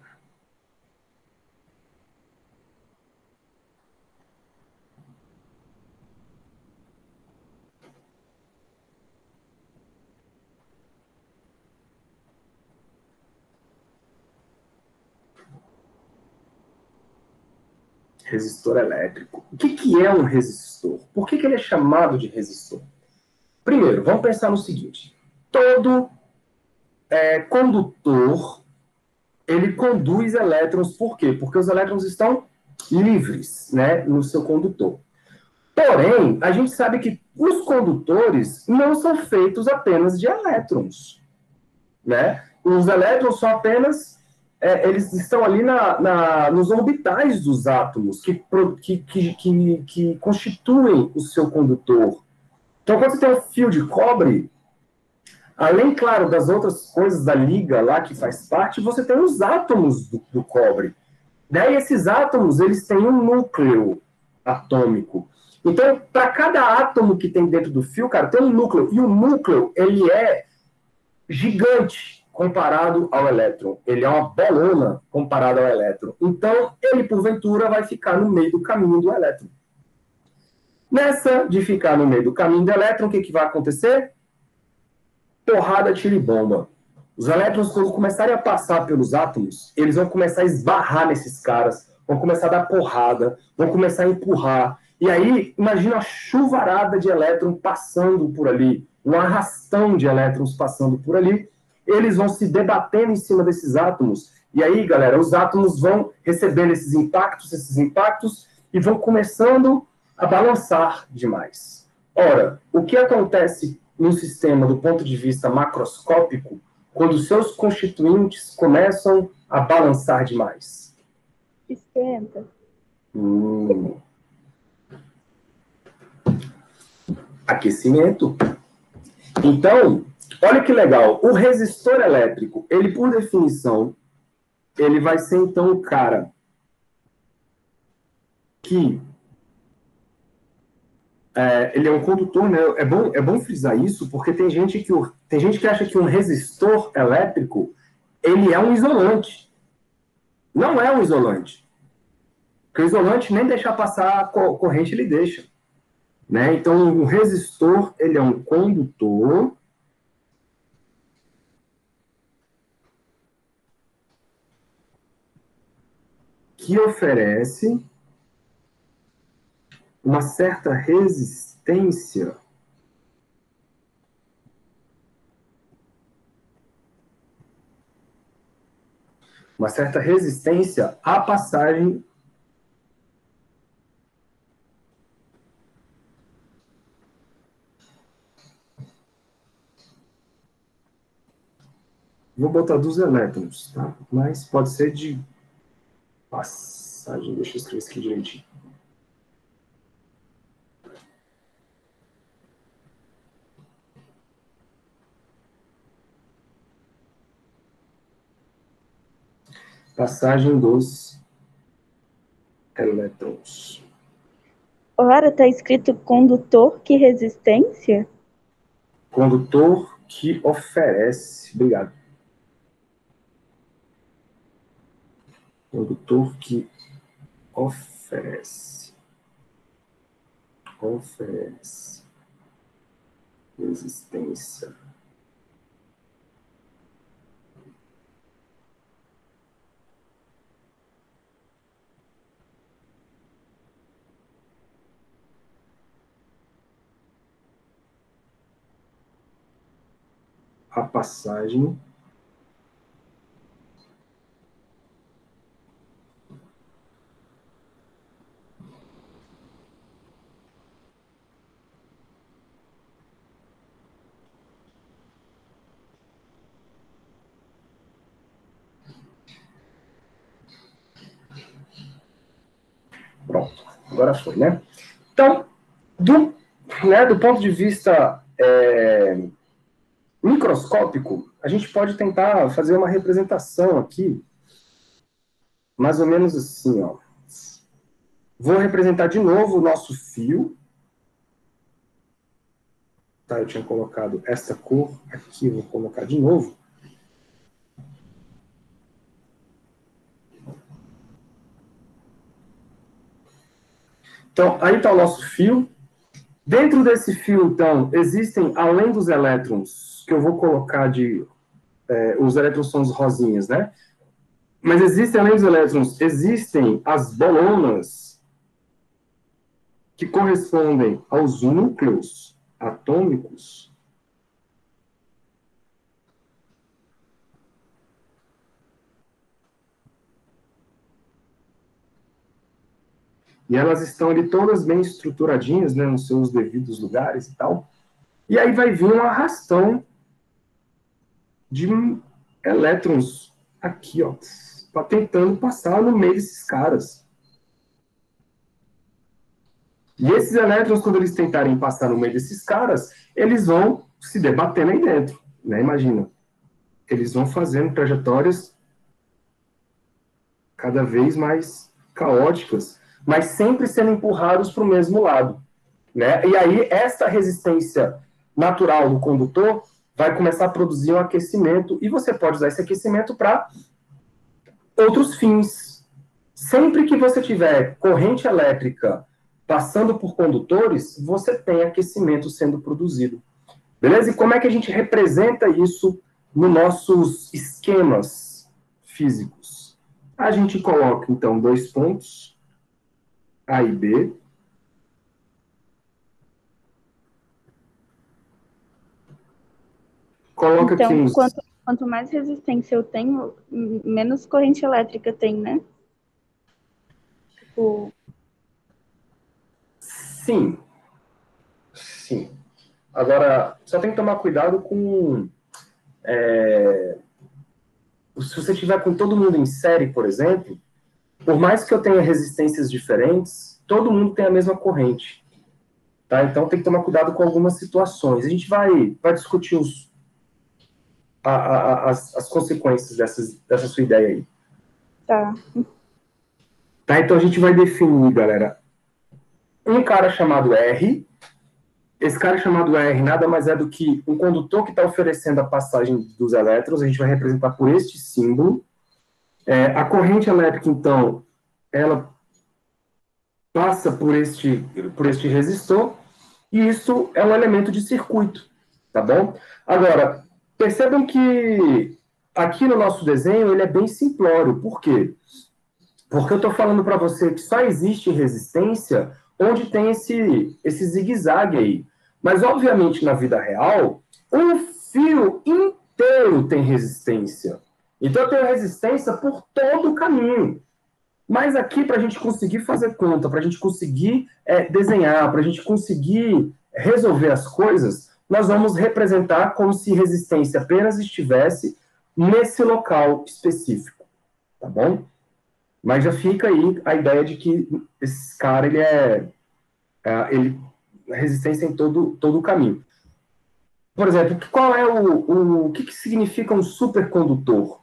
Resistor elétrico. O que é um resistor? Por que ele é chamado de resistor? Primeiro, vamos pensar no seguinte. Todo condutor, ele conduz elétrons. Por quê? Porque os elétrons estão livres, né, no seu condutor. Porém, a gente sabe que os condutores não são feitos apenas de elétrons, né? Os elétrons são apenas eles estão ali nos orbitais dos átomos que constituem o seu condutor. Então, quando você tem um fio de cobre, além, claro, das outras coisas da liga lá que faz parte, você tem os átomos do cobre. Daí, esses átomos, eles têm um núcleo atômico. Então, para cada átomo que tem dentro do fio, cara, tem um núcleo. E o núcleo, ele é gigante comparado ao elétron. Ele é uma bolona comparado ao elétron. Então, ele, porventura, vai ficar no meio do caminho do elétron. Nessa de ficar no meio do caminho do elétron, o que vai acontecer? Porrada, tiro e bomba. Os elétrons, quando começarem a passar pelos átomos, eles vão começar a esbarrar nesses caras, vão começar a dar porrada, vão começar a empurrar. E aí, imagina a chuvarada de elétrons passando por ali, um arrastão de elétrons passando por ali, eles vão se debatendo em cima desses átomos. E aí, galera, os átomos vão recebendo esses impactos, e vão começando a balançar demais. Ora, o que acontece num sistema do ponto de vista macroscópico quando seus constituintes começam a balançar demais? Esquenta. Aquecimento. Então, olha que legal. O resistor elétrico, ele, por definição, ele vai ser, então, o cara que ele é um condutor, né? É bom frisar isso, porque tem gente que acha que um resistor elétrico ele é um isolante. Não é um isolante. Porque o isolante nem deixar passar a corrente ele deixa. Né? Então, um resistor ele é um condutor que oferece uma certa resistência à passagem vou botar dos elétrons, tá? Mas pode ser de passagem, deixa eu escrever isso aqui direitinho. Passagem dos elétrons. Ora, tá escrito condutor que resistência? Condutor que oferece. Obrigado. Condutor que oferece. Oferece. Resistência. A passagem pronto, agora foi, né? Então, do ponto de vista microscópico, a gente pode tentar fazer uma representação aqui, mais ou menos assim, ó. Vou representar de novo o nosso fio. Tá, eu tinha colocado essa cor aqui, vou colocar de novo. Então, aí está o nosso fio. Dentro desse fio, então, existem, além dos elétrons, que eu vou colocar de... os elétrons são os rosinhas, né? Mas existem, além dos elétrons, existem as bolonas, que correspondem aos núcleos atômicos. E elas estão ali todas bem estruturadinhas, né, nos seus devidos lugares e tal. E aí vai vir um arrastão de elétrons aqui, ó, tentando passar no meio desses caras. E esses elétrons, quando eles tentarem passar no meio desses caras, eles vão se debatendo aí dentro, né? Imagina. Eles vão fazendo trajetórias cada vez mais caóticas, mas sempre sendo empurrados para o mesmo lado, né? E aí, esta resistência natural do condutor vai começar a produzir um aquecimento, e você pode usar esse aquecimento para outros fins. Sempre que você tiver corrente elétrica passando por condutores, você tem aquecimento sendo produzido. Beleza? E como é que a gente representa isso nos nossos esquemas físicos? A gente coloca, então, 2 pontos, A e B. Coloca aqui Então, uns... quanto mais resistência eu tenho, menos corrente elétrica tem, né? Tipo... Sim. Sim. Agora, só tem que tomar cuidado com... se você tiver com todo mundo em série, por exemplo, por mais que eu tenha resistências diferentes, todo mundo tem a mesma corrente. Tá? Então tem que tomar cuidado com algumas situações. A gente vai discutir as consequências dessa sua ideia aí. Tá. Tá? Então a gente vai definir, galera, um cara chamado R. Esse cara chamado R nada mais é do que um condutor que está oferecendo a passagem dos elétrons. A gente vai representar por este símbolo. A corrente elétrica, então, ela passa por este resistor, e isso é um elemento de circuito, tá bom? Agora, percebam que aqui no nosso desenho ele é bem simplório. Por quê? Porque eu estou falando para você que só existe resistência onde tem esse zigue-zague aí. Mas, obviamente, na vida real, um fio inteiro tem resistência. Então, eu tenho resistência por todo o caminho. Mas aqui, para a gente conseguir fazer conta, para a gente conseguir desenhar, para a gente conseguir resolver as coisas, nós vamos representar como se resistência apenas estivesse nesse local específico, tá bom? Mas já fica aí a ideia de que esse cara, ele resistência em todo o caminho. Por exemplo, qual é o que significa um supercondutor?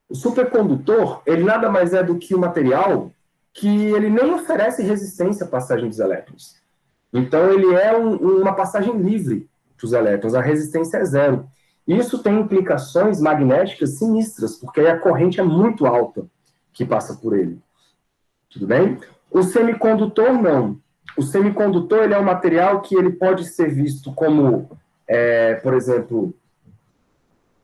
O supercondutor, ele nada mais é do que um material que ele nem oferece resistência à passagem dos elétrons. Então, ele é uma passagem livre dos elétrons, a resistência é zero. Isso tem implicações magnéticas sinistras, porque aí a corrente é muito alta que passa por ele. Tudo bem? O semicondutor, não. O semicondutor, ele é um material que ele pode ser visto como, por exemplo,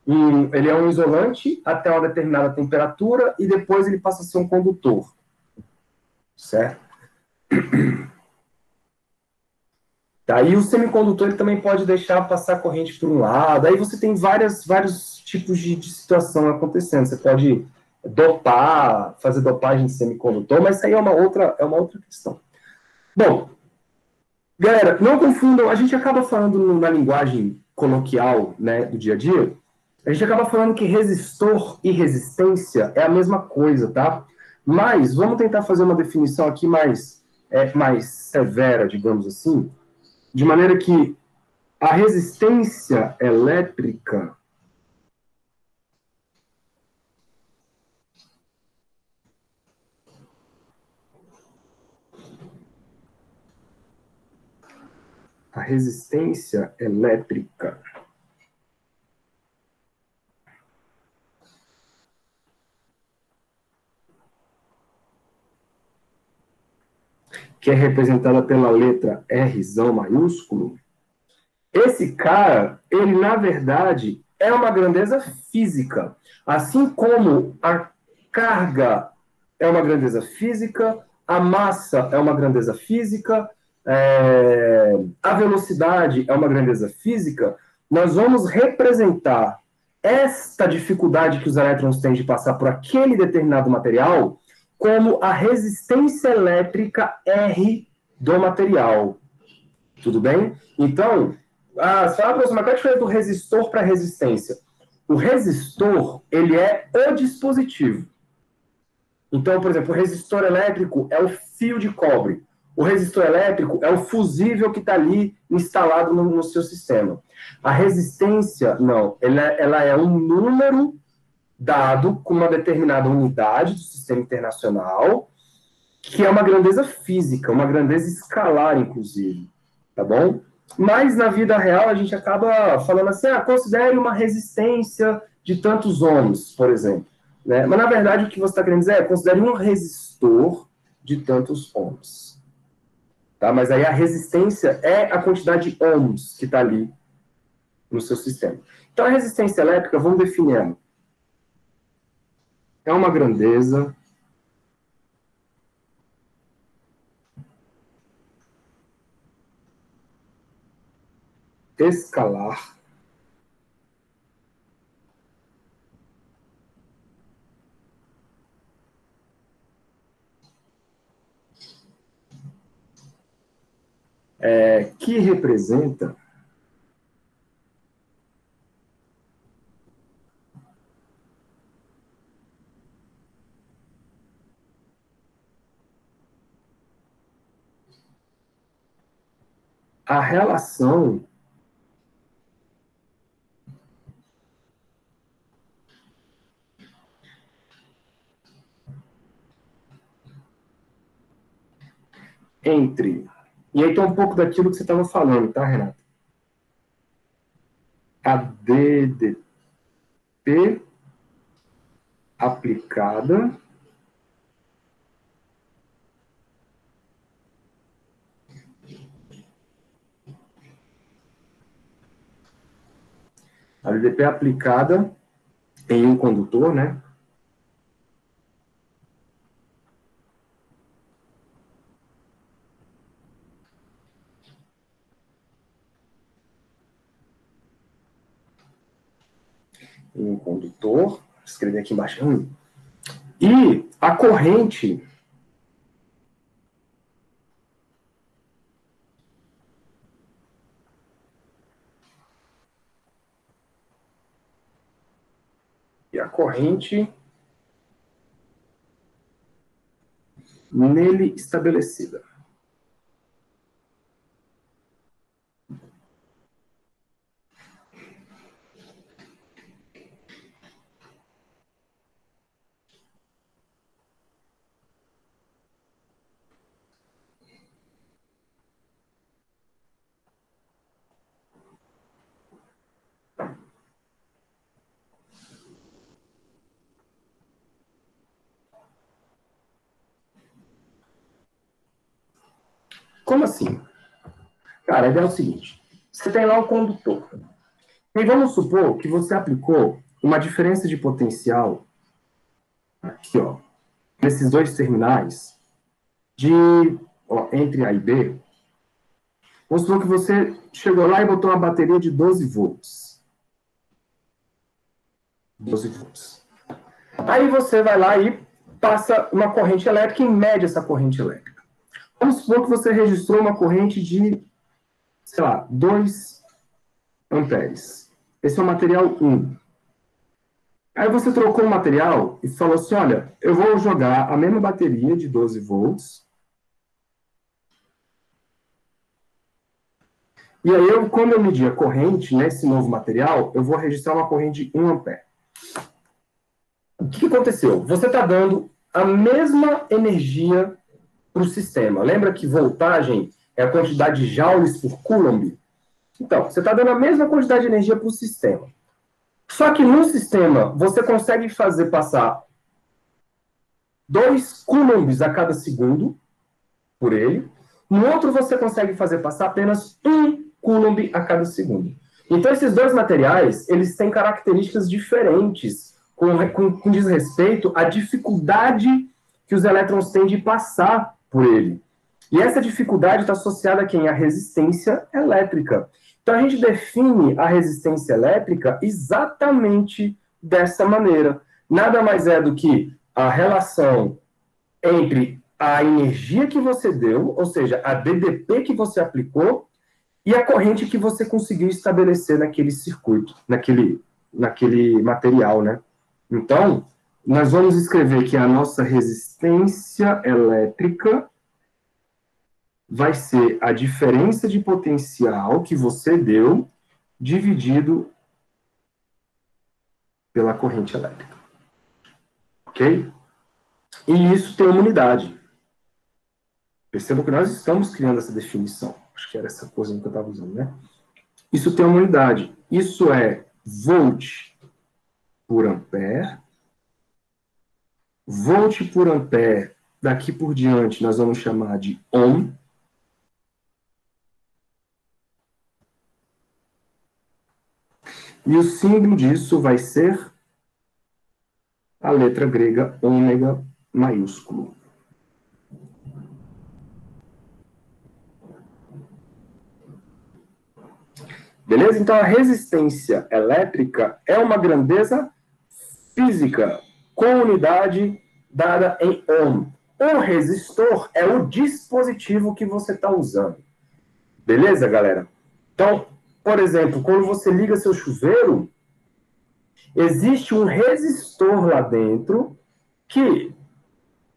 ele é um isolante até uma determinada temperatura e depois ele passa a ser um condutor. Certo? Daí o semicondutor ele também pode deixar passar corrente por um lado. Aí você tem vários tipos de situação acontecendo. Você pode dopar, fazer dopagem de semicondutor, mas isso aí é uma outra questão. Bom, galera, não confundam, a gente acaba falando na linguagem coloquial, né, do dia a dia, a gente acaba falando que resistor e resistência é a mesma coisa, tá? Mas vamos tentar fazer uma definição aqui mais severa, digamos assim, de maneira que a resistência elétrica resistência elétrica. Que é representada pela letra Rzão maiúsculo. Esse cara, ele, na verdade, é uma grandeza física. Assim como a carga é uma grandeza física, a massa é uma grandeza física, a velocidade é uma grandeza física, nós vamos representar esta dificuldade que os elétrons têm de passar por aquele determinado material como a resistência elétrica R do material. Tudo bem? Então, você fala, professor, mas qual é a diferença do resistor para resistência? O resistor, ele é o dispositivo. Então, por exemplo, o resistor elétrico é o fio de cobre. O resistor elétrico é o fusível que está ali instalado no seu sistema. A resistência, não, ela é um número dado com uma determinada unidade do sistema internacional, que é uma grandeza física, uma grandeza escalar, inclusive. Tá bom? Mas na vida real a gente acaba falando assim, considere uma resistência de tantos ohms, por exemplo. Né? Mas na verdade o que você está querendo dizer é considere um resistor de tantos ohms. Tá? Mas aí a resistência é a quantidade de ohms que está ali no seu sistema. Então a resistência elétrica, vamos definir ela. É uma grandeza escalar que representa a relação entre... E aí tem um pouco daquilo que você estava falando, tá, Renato? A DDP aplicada em um condutor, né? Em um condutor, vou escrever aqui embaixo. E a corrente nele estabelecida. Como assim? Cara, a ideia é o seguinte. Você tem lá um condutor. E vamos supor que você aplicou uma diferença de potencial aqui, ó, nesses dois terminais, entre A e B. Vamos supor que você chegou lá e botou uma bateria de 12 volts. 12 volts. Aí você vai lá e passa uma corrente elétrica e mede essa corrente elétrica. Vamos supor que você registrou uma corrente de, sei lá, 2 amperes. Esse é o material 1. Aí você trocou o material e falou assim, olha, eu vou jogar a mesma bateria de 12 volts. E aí, quando eu medir a corrente nesse novo material, eu vou registrar uma corrente de 1 ampere. O que aconteceu? Você está dando a mesma energia para o sistema. Lembra que voltagem É a quantidade de joules por coulomb. Então, você está dando a mesma quantidade de energia para o sistema. Só que no sistema, você consegue fazer passar 2 coulombs a cada segundo por ele. No outro, você consegue fazer passar apenas 1 coulomb a cada segundo. Então, esses dois materiais, eles têm características diferentes com diz respeito à dificuldade que os elétrons têm de passar por ele. E essa dificuldade está associada a quem? A resistência elétrica. Então, a gente define a resistência elétrica exatamente dessa maneira. Nada mais é do que a relação entre a energia que você deu, ou seja, a DDP que você aplicou, e a corrente que você conseguiu estabelecer naquele circuito, naquele material, né? Então, nós vamos escrever que a nossa resistência elétrica vai ser a diferença de potencial que você deu dividido pela corrente elétrica. Ok? E isso tem uma unidade. Percebam que nós estamos criando essa definição. Acho que era essa coisa que eu estava usando, né? Isso tem uma unidade. Isso é volt por ampere. Volt por ampere, daqui por diante, nós vamos chamar de ohm. E o símbolo disso vai ser a letra grega ômega maiúsculo. Beleza? Então, a resistência elétrica é uma grandeza física com unidade dada em ohm. Um resistor é o dispositivo que você está usando. Beleza, galera? Então, por exemplo, quando você liga seu chuveiro, existe um resistor lá dentro que,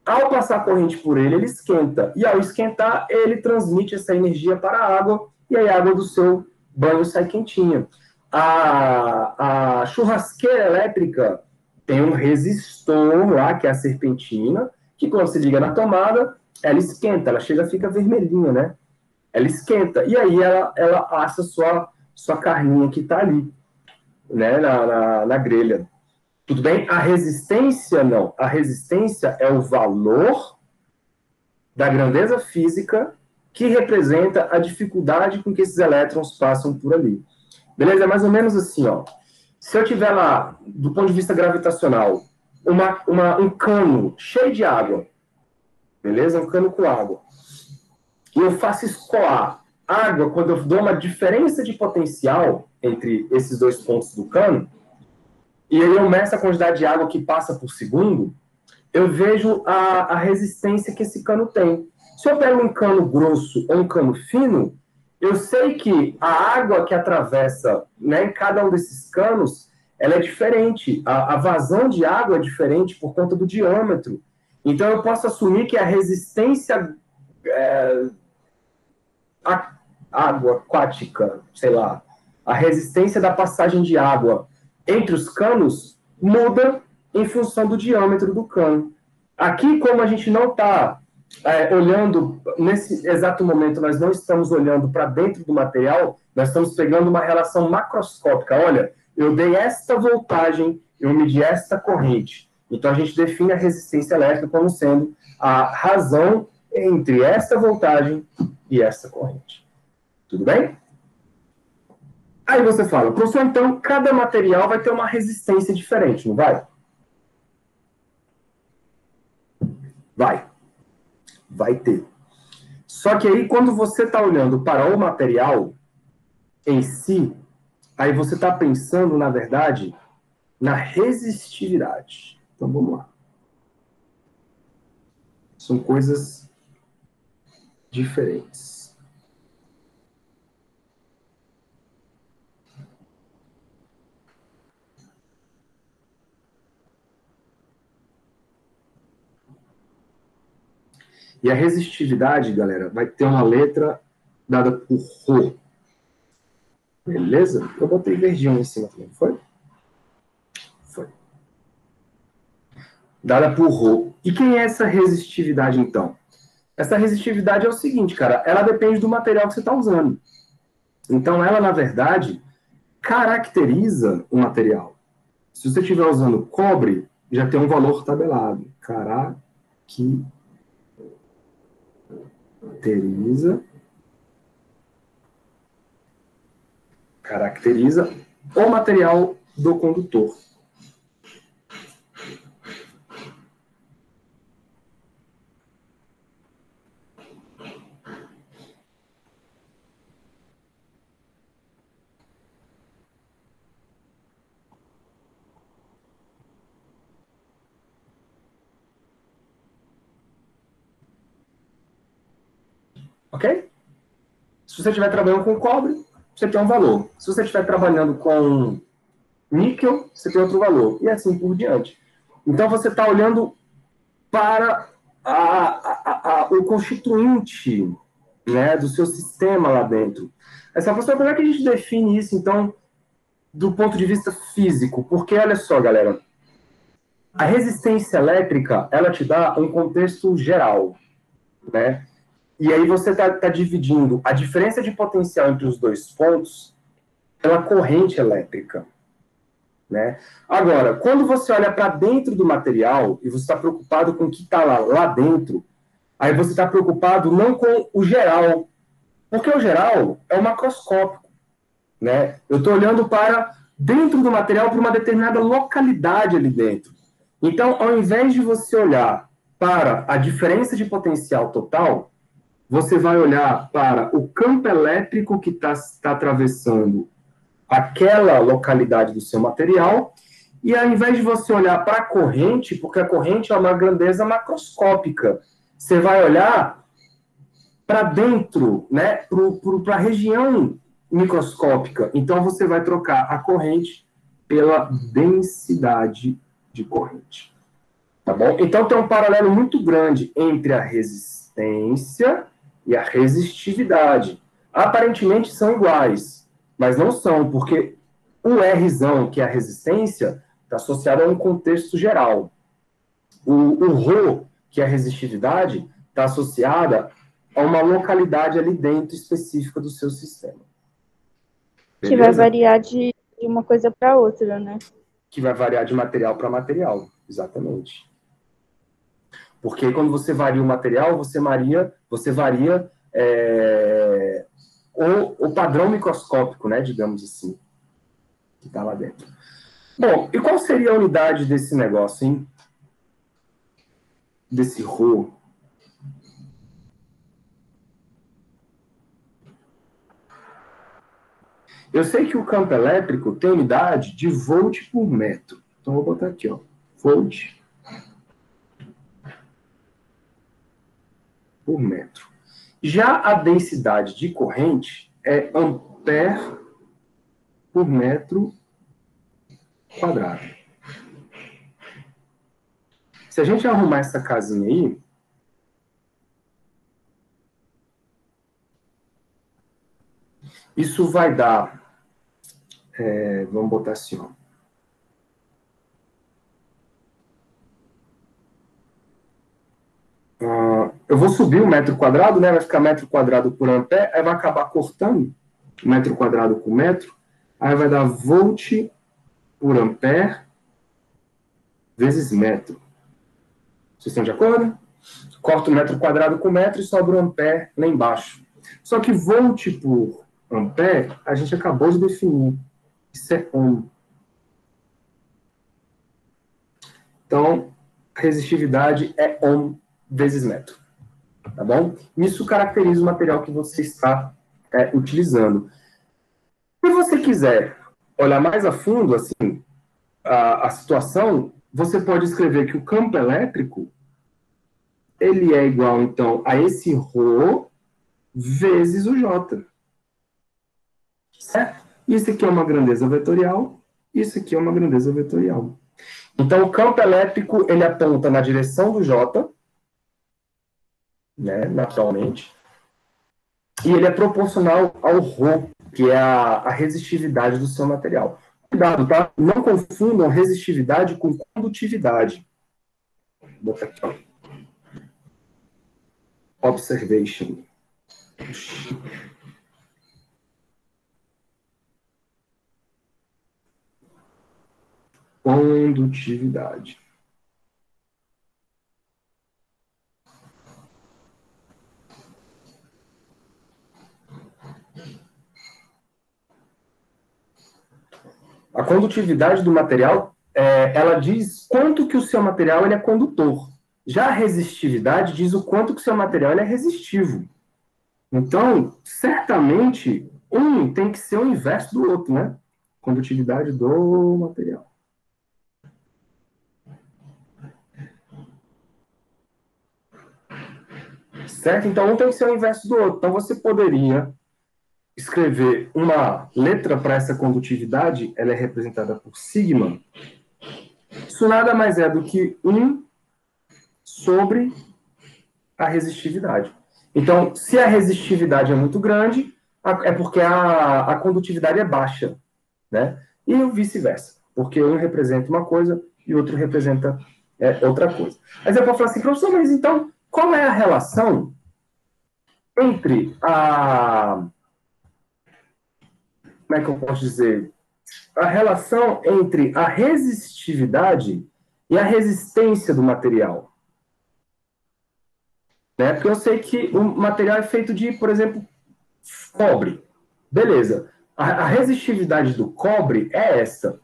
ao passar corrente por ele, ele esquenta. E ao esquentar, ele transmite essa energia para a água, e aí a água do seu banho sai quentinha. A churrasqueira elétrica tem um resistor lá, que é a serpentina, que quando você liga na tomada, ela esquenta, ela chega, fica vermelhinha, né? Ela esquenta, e aí ela assa sua carninha que está ali, né, na grelha. Tudo bem? A resistência, não. A resistência é o valor da grandeza física que representa a dificuldade com que esses elétrons passam por ali. Beleza? É mais ou menos assim, ó. Se eu tiver lá, do ponto de vista gravitacional, um cano cheio de água, beleza? Um cano com água. E eu faço escoar água quando eu dou uma diferença de potencial entre esses dois pontos do cano, e aí eu meço a quantidade de água que passa por segundo, eu vejo a resistência que esse cano tem. Se eu pego um cano grosso ou um cano fino, eu sei que a água que atravessa, né, em cada um desses canos, ela é diferente. A vazão de água é diferente por conta do diâmetro. Então, eu posso assumir que a resistência água aquática, sei lá, a resistência da passagem de água entre os canos muda em função do diâmetro do cano. Aqui, como a gente não está olhando, nesse exato momento, nós não estamos olhando para dentro do material, nós estamos pegando uma relação macroscópica. Olha, eu dei esta voltagem, eu medi esta corrente. Então, a gente define a resistência elétrica como sendo a razão entre esta voltagem e esta corrente. Tudo bem? Aí você fala, professor, então, cada material vai ter uma resistência diferente, não vai? Vai ter. Só que aí, quando você está olhando para o material em si, aí você está pensando, na verdade, na resistividade. Então, vamos lá. São coisas diferentes. E a resistividade, galera, vai ter uma letra dada por Rho. Beleza? Eu botei verdinho em cima também, foi? Foi. Dada por Rho. E quem é essa resistividade, então? Essa resistividade é o seguinte, cara, ela depende do material que você está usando. Então, ela, na verdade, caracteriza o material. Se você estiver usando cobre, já tem um valor tabelado. Caracteriza o material do condutor. Ok? Se você estiver trabalhando com cobre, você tem um valor. Se você estiver trabalhando com níquel, você tem outro valor. E assim por diante. Então, você está olhando para o constituinte, né, do seu sistema lá dentro. Essa questão, como é que a gente define isso, então, do ponto de vista físico? Porque, olha só, galera, a resistência elétrica, ela te dá um contexto geral, né? E aí você está dividindo a diferença de potencial entre os dois pontos pela corrente elétrica, né? Agora, quando você olha para dentro do material e você está preocupado com o que está lá dentro, aí você está preocupado não com o geral, porque o geral é o macroscópico, né? Eu estou olhando para dentro do material, para uma determinada localidade ali dentro. Então, ao invés de você olhar para a diferença de potencial total, você vai olhar para o campo elétrico que está atravessando aquela localidade do seu material, e ao invés de você olhar para a corrente, porque a corrente é uma grandeza macroscópica, você vai olhar para dentro, né, para a região microscópica. Então, você vai trocar a corrente pela densidade de corrente. Tá bom? Então, tem um paralelo muito grande entre a resistência e a resistividade. Aparentemente são iguais, mas não são, porque o Rzão, que é a resistência, está associado a um contexto geral. O Rho, que é a resistividade, está associada a uma localidade ali dentro específica do seu sistema. Beleza? Que vai variar de uma coisa para outra, né? Que vai variar de material para material, exatamente. Porque quando você varia o material, você varia o padrão microscópico, né, digamos assim, que está lá dentro. Bom, e qual seria a unidade desse negócio, hein? Desse Rho? Eu sei que o campo elétrico tem unidade de volt por metro. Então, vou botar aqui, ó, volt por metro. Já a densidade de corrente é ampere por metro quadrado. Se a gente arrumar essa casinha aí, isso vai dar, vamos botar assim, ó. Eu vou subir o metro quadrado, né? Vai ficar metro quadrado por ampere, aí vai acabar cortando metro quadrado por metro, aí vai dar volt por ampere vezes metro. Vocês estão de acordo? Corta o metro quadrado com metro e sobra o ampere lá embaixo. Só que volt por ampere, a gente acabou de definir. Isso é ohm. Então, resistividade é ohm vezes metro. Tá bom? Isso caracteriza o material que você está utilizando. Se você quiser olhar mais a fundo assim, a situação, você pode escrever que o campo elétrico ele é igual, então, a esse Rho vezes o J. Certo? Isso aqui é uma grandeza vetorial, isso aqui é uma grandeza vetorial. Então, o campo elétrico, ele aponta na direção do J, né, naturalmente, e ele é proporcional ao Rho, que é a resistividade do seu material. Cuidado, tá? Não confundam resistividade com condutividade. Vou botar aqui, ó. Observation. Condutividade. A condutividade do material, ela diz quanto que o seu material ele é condutor. Já a resistividade diz o quanto que o seu material ele é resistivo. Então, certamente, um tem que ser o inverso do outro, né? Condutividade do material. Certo? Então, um tem que ser o inverso do outro. Então, você poderia escrever uma letra para essa condutividade, ela é representada por sigma. Isso nada mais é do que 1 sobre a resistividade. Então, se a resistividade é muito grande, é porque a condutividade é baixa, né? E o vice-versa, porque um representa uma coisa e o outro representa outra coisa. Aí você pode falar assim, professor, mas então, qual é a relação entre como é que eu posso dizer? A relação entre a resistividade e a resistência do material. Né? Porque eu sei que o material é feito de, por exemplo, cobre. Beleza. A resistividade do cobre é essa.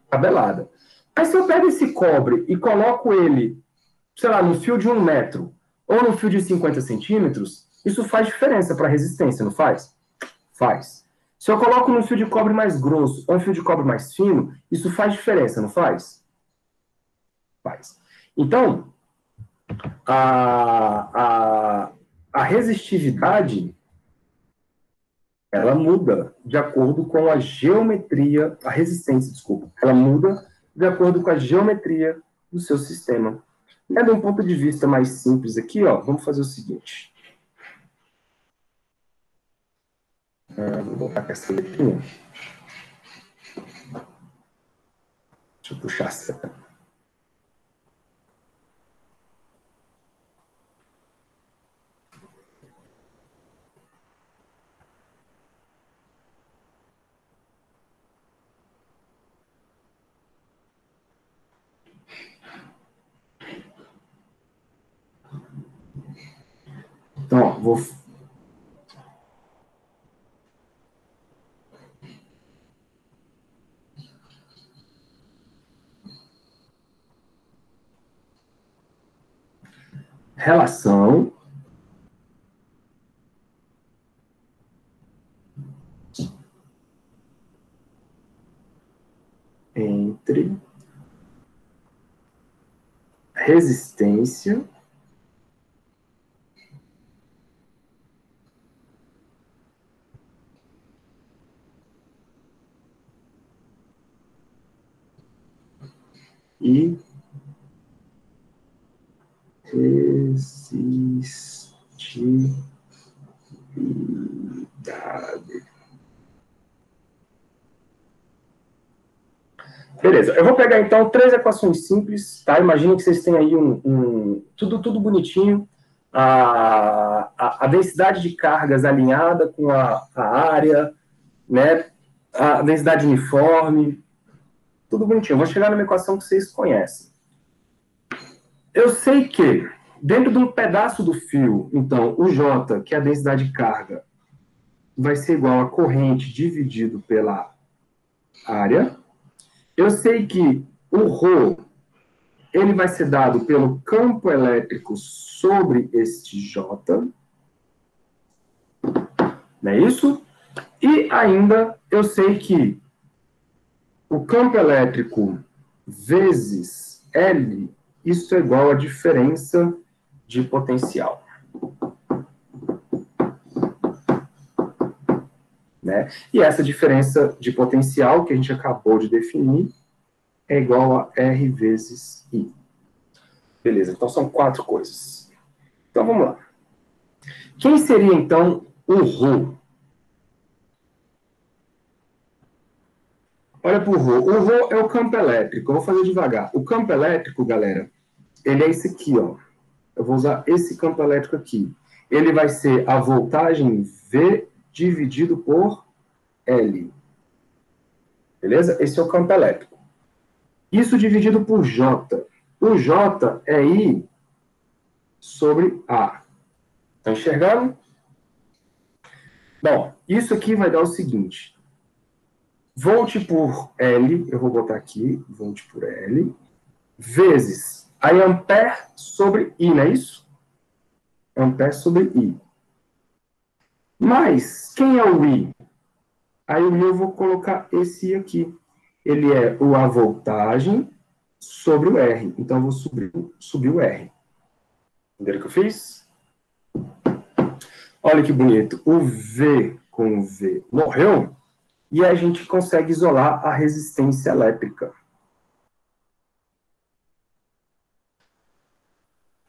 Tabelada. Mas se eu pego esse cobre e coloco ele, sei lá, no fio de 1 metro ou no fio de 50 centímetros, isso faz diferença para a resistência, não faz? Faz. Se eu coloco num fio de cobre mais grosso ou um fio de cobre mais fino, isso faz diferença, não faz? Faz. Então, a resistividade, ela muda de acordo com a geometria, a resistência, desculpa, ela muda de acordo com a geometria do seu sistema. E de um ponto de vista mais simples aqui, ó, vamos fazer o seguinte. Vou botar com essa letrinha. Deixa eu puxar essa. Então, ó, vou... Relação entre resistência e resistividade. Beleza, eu vou pegar então 3 equações simples, tá? Imagina que vocês têm aí tudo bonitinho, a densidade de cargas alinhada com a área, né? A densidade uniforme, tudo bonitinho. Eu vou chegar numa equação que vocês conhecem. Eu sei que dentro de um pedaço do fio, então, o J, que é a densidade de carga, vai ser igual a corrente dividido pela área. Eu sei que o ρ, ele vai ser dado pelo campo elétrico sobre este J. Não é isso? E ainda eu sei que o campo elétrico vezes L, isso é igual a diferença de potencial. Né? E essa diferença de potencial que a gente acabou de definir é igual a R vezes I. Beleza, então são 4 coisas. Então vamos lá. Quem seria então o ρ? Olha para o ρ. O ρ é o campo elétrico. Eu vou fazer devagar. O campo elétrico, galera, ele é esse aqui, ó. Eu vou usar esse campo elétrico aqui. ele vai ser a voltagem V dividido por L. Beleza? Esse é o campo elétrico. Isso dividido por J. O J é I sobre A. Estão enxergando? Bom, isso aqui vai dar o seguinte. Volt por L, eu vou botar aqui, volt por L, vezes aí ampere sobre I, não é isso? Ampere sobre I. Mas, quem é o I? Aí o I eu vou colocar esse I aqui. Ele é a voltagem sobre o R. Então, eu vou subir o R. Entenderam o que eu fiz? Olha que bonito. O V com o V morreu e a gente consegue isolar a resistência elétrica.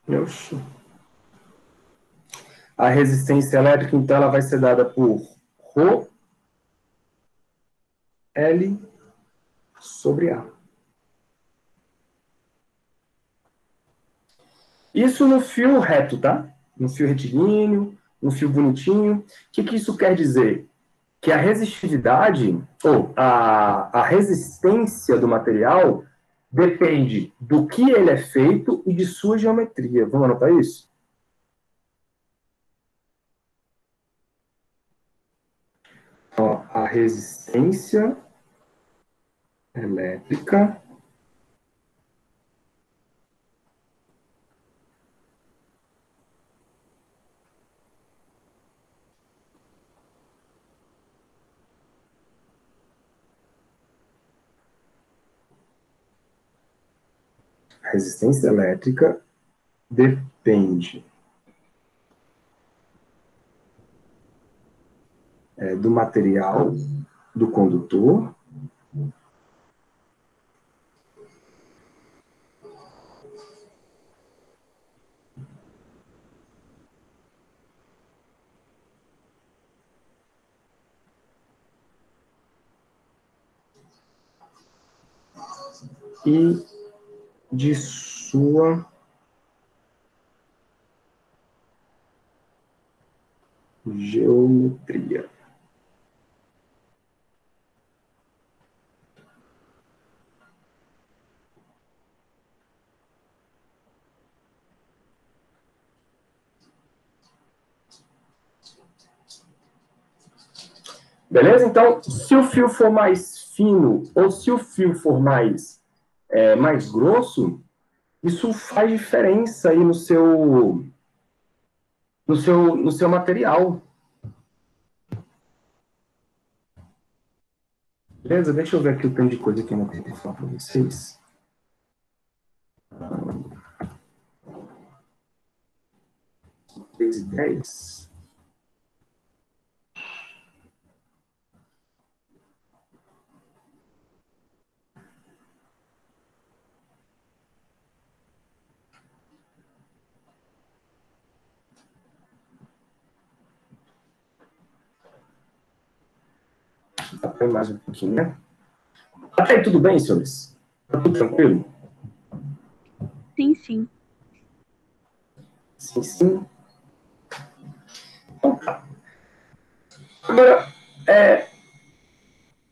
Oxi. A resistência elétrica, então, ela vai ser dada por Rho L sobre A. Isso no fio reto, tá? No fio retilíneo, no fio bonitinho. O que isso quer dizer? Que a resistividade, ou a resistência do material, depende do que ele é feito e de sua geometria. Vamos anotar isso? Ó, a resistência elétrica depende do material do condutor e de sua geometria. Beleza? Então, se o fio for mais fino ou se o fio for mais grosso, isso faz diferença aí no seu material. Beleza? Deixa eu ver aqui o tanto de coisa que eu não tenho que falar para vocês. 3:10. Até mais um pouquinho, né? Até aí, tudo bem, senhores? Tá tudo tranquilo? Sim, sim. Sim, sim. Então, tá. Agora,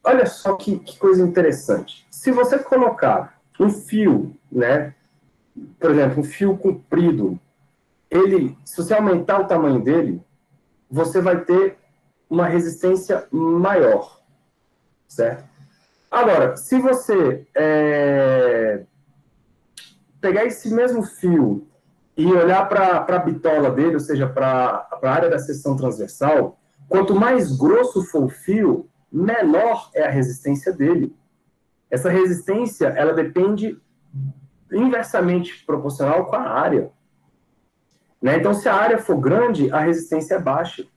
olha só que coisa interessante. Se você colocar um fio, né? Por exemplo, um fio comprido, se você aumentar o tamanho dele, você vai ter uma resistência maior, certo? Agora, se você pegar esse mesmo fio e olhar para a bitola dele, ou seja, para a área da seção transversal, quanto mais grosso for o fio, menor é a resistência dele. Essa resistência, ela depende inversamente proporcional com a área. Né? Então, se a área for grande, a resistência é baixa.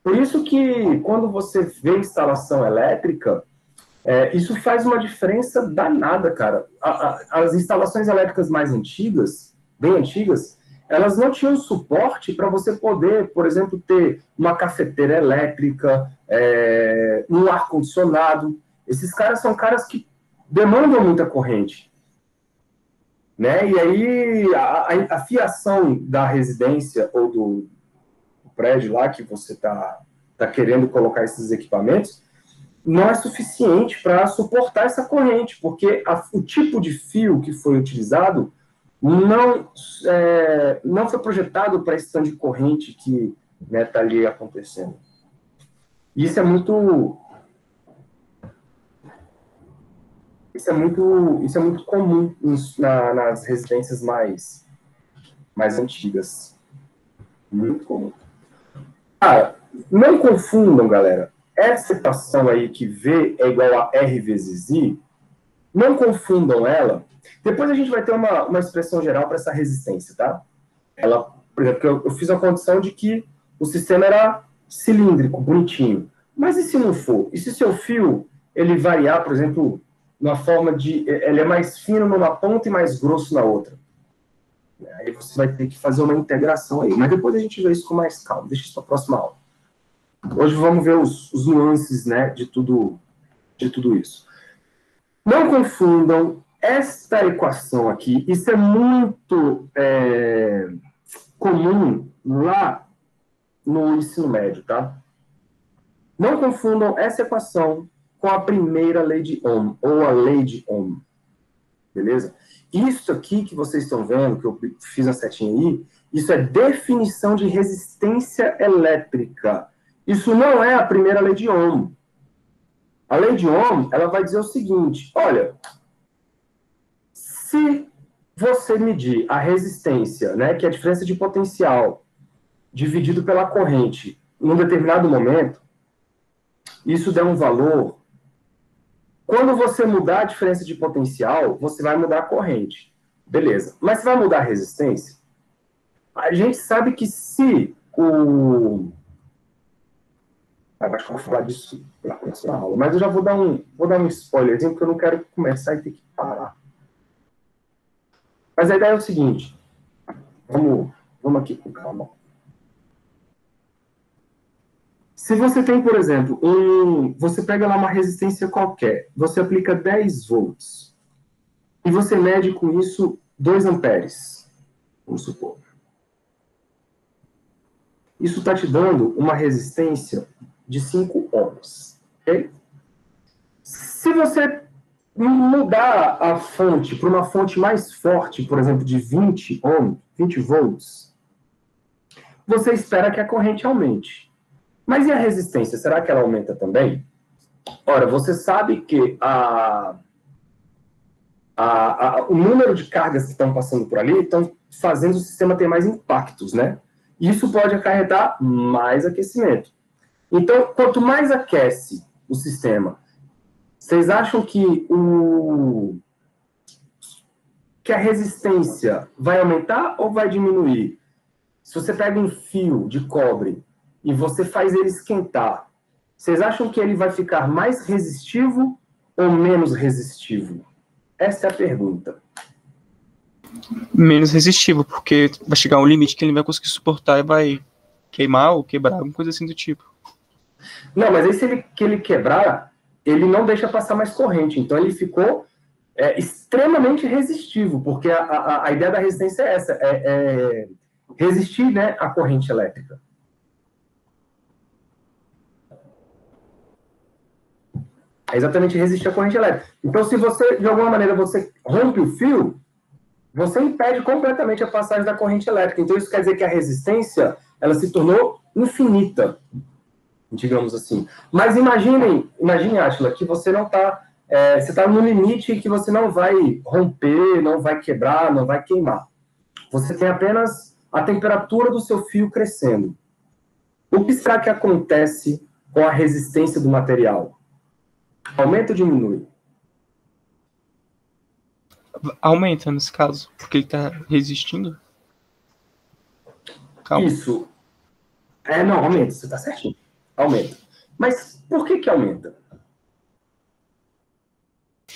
Por isso que, quando você vê instalação elétrica, isso faz uma diferença danada, cara. As instalações elétricas mais antigas, bem antigas, elas não tinham suporte para você poder, por exemplo, ter uma cafeteira elétrica, um ar-condicionado. Esses caras são caras que demandam muita corrente. Né? E aí, a fiação da residência ou prédio lá que você tá querendo colocar esses equipamentos, não é suficiente para suportar essa corrente, porque o tipo de fio que foi utilizado não foi projetado para esse tanto de corrente que está ali acontecendo. Isso é muito comum nas residências mais antigas. Muito comum. Não confundam, galera. Essa equação aí que V é igual a R vezes I, não confundam ela. Depois a gente vai ter uma expressão geral para essa resistência, tá? Ela, por exemplo, eu fiz a condição de que o sistema era cilíndrico, bonitinho. Mas e se não for? E se seu fio ele variar, por exemplo, na forma de... ele é mais fino numa ponta e mais grosso na outra? Aí você vai ter que fazer uma integração aí. Mas depois a gente vê isso com mais calma. Deixa isso para a próxima aula. Hoje vamos ver os nuances, né, de tudo isso. Não confundam esta equação aqui. Isso é muito comum lá no ensino médio, tá? Não confundam essa equação com a primeira lei de Ohm, ou a lei de Ohm. Beleza? Isso aqui que vocês estão vendo, que eu fiz a setinha aí, isso é definição de resistência elétrica. Isso não é a primeira lei de Ohm. A lei de Ohm, ela vai dizer o seguinte, olha, se você medir a resistência, né, que é a diferença de potencial, dividido pela corrente, num determinado momento, isso der um valor, quando você mudar a diferença de potencial, você vai mudar a corrente. Beleza. Mas você vai mudar a resistência? A gente sabe que se o... acho que eu vou falar disso na próxima aula. Mas eu já vou dar um spoilerzinho, porque eu não quero começar e ter que parar. Mas a ideia é o seguinte. Vamos aqui com calma. Se você tem, por exemplo, você pega lá uma resistência qualquer, você aplica 10 volts, e você mede com isso 2 amperes, vamos supor. Isso está te dando uma resistência de 5 ohms. Okay? Se você mudar a fonte para uma fonte mais forte, por exemplo, de 20 ohms, 20 volts, você espera que a corrente aumente. Mas e a resistência? Será que ela aumenta também? Ora, você sabe que o número de cargas que estão passando por ali estão fazendo o sistema ter mais impactos, né? Isso pode acarretar mais aquecimento. Então, quanto mais aquece o sistema, vocês acham que a resistência vai aumentar ou vai diminuir? Se você pega um fio de cobre e você faz ele esquentar, vocês acham que ele vai ficar mais resistivo ou menos resistivo? Essa é a pergunta. Menos resistivo, porque vai chegar um limite que ele não vai conseguir suportar e vai queimar ou quebrar, alguma coisa assim do tipo. Não, mas aí se ele quebrar, ele não deixa passar mais corrente. Então ele ficou extremamente resistivo, porque a ideia da resistência é essa, resistir, né, à corrente elétrica. É exatamente resistir à corrente elétrica. Então, se você, de alguma maneira, você rompe o fio, você impede completamente a passagem da corrente elétrica. Então, isso quer dizer que a resistência, ela se tornou infinita, digamos assim. Mas imagine, Átila, que você não está... você está no limite que você não vai romper, não vai quebrar, não vai queimar. Você tem apenas a temperatura do seu fio crescendo. O que será que acontece com a resistência do material? Aumenta ou diminui? Aumenta, nesse caso, porque ele está resistindo. Calma. Isso. Não, aumenta, você está certinho. Aumenta. Mas por que aumenta?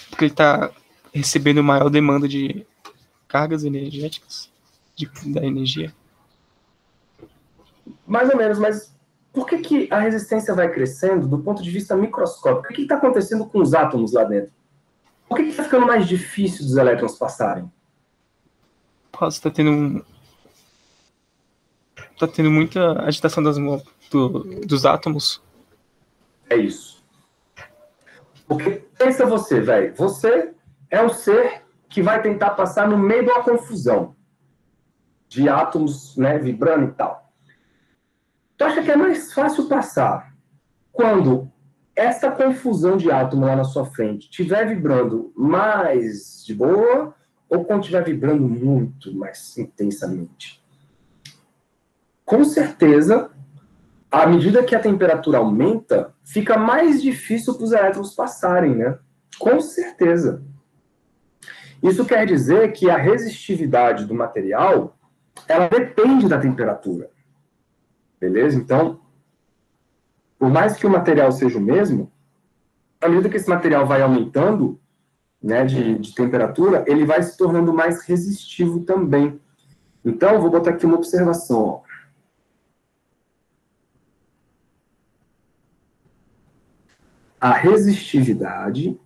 Porque ele está recebendo maior demanda de cargas energéticas, da energia. Mais ou menos, mas por que a resistência vai crescendo do ponto de vista microscópico? O que está acontecendo com os átomos lá dentro? Por que está ficando mais difícil dos elétrons passarem? Você está tendo tá tendo muita agitação dos átomos. É isso. Porque pensa você, velho. Você é um ser que vai tentar passar no meio de uma confusão de átomos, né, vibrando e tal. Tu acha que é mais fácil passar quando essa confusão de átomo lá na sua frente estiver vibrando mais de boa ou quando estiver vibrando muito mais intensamente? Com certeza, à medida que a temperatura aumenta, fica mais difícil para os elétrons passarem, né? Com certeza. Isso quer dizer que a resistividade do material, ela depende da temperatura. Beleza? Então, por mais que o material seja o mesmo, à medida que esse material vai aumentando, né, de temperatura, ele vai se tornando mais resistivo também. Então, vou botar aqui uma observação. Ó. A resistividade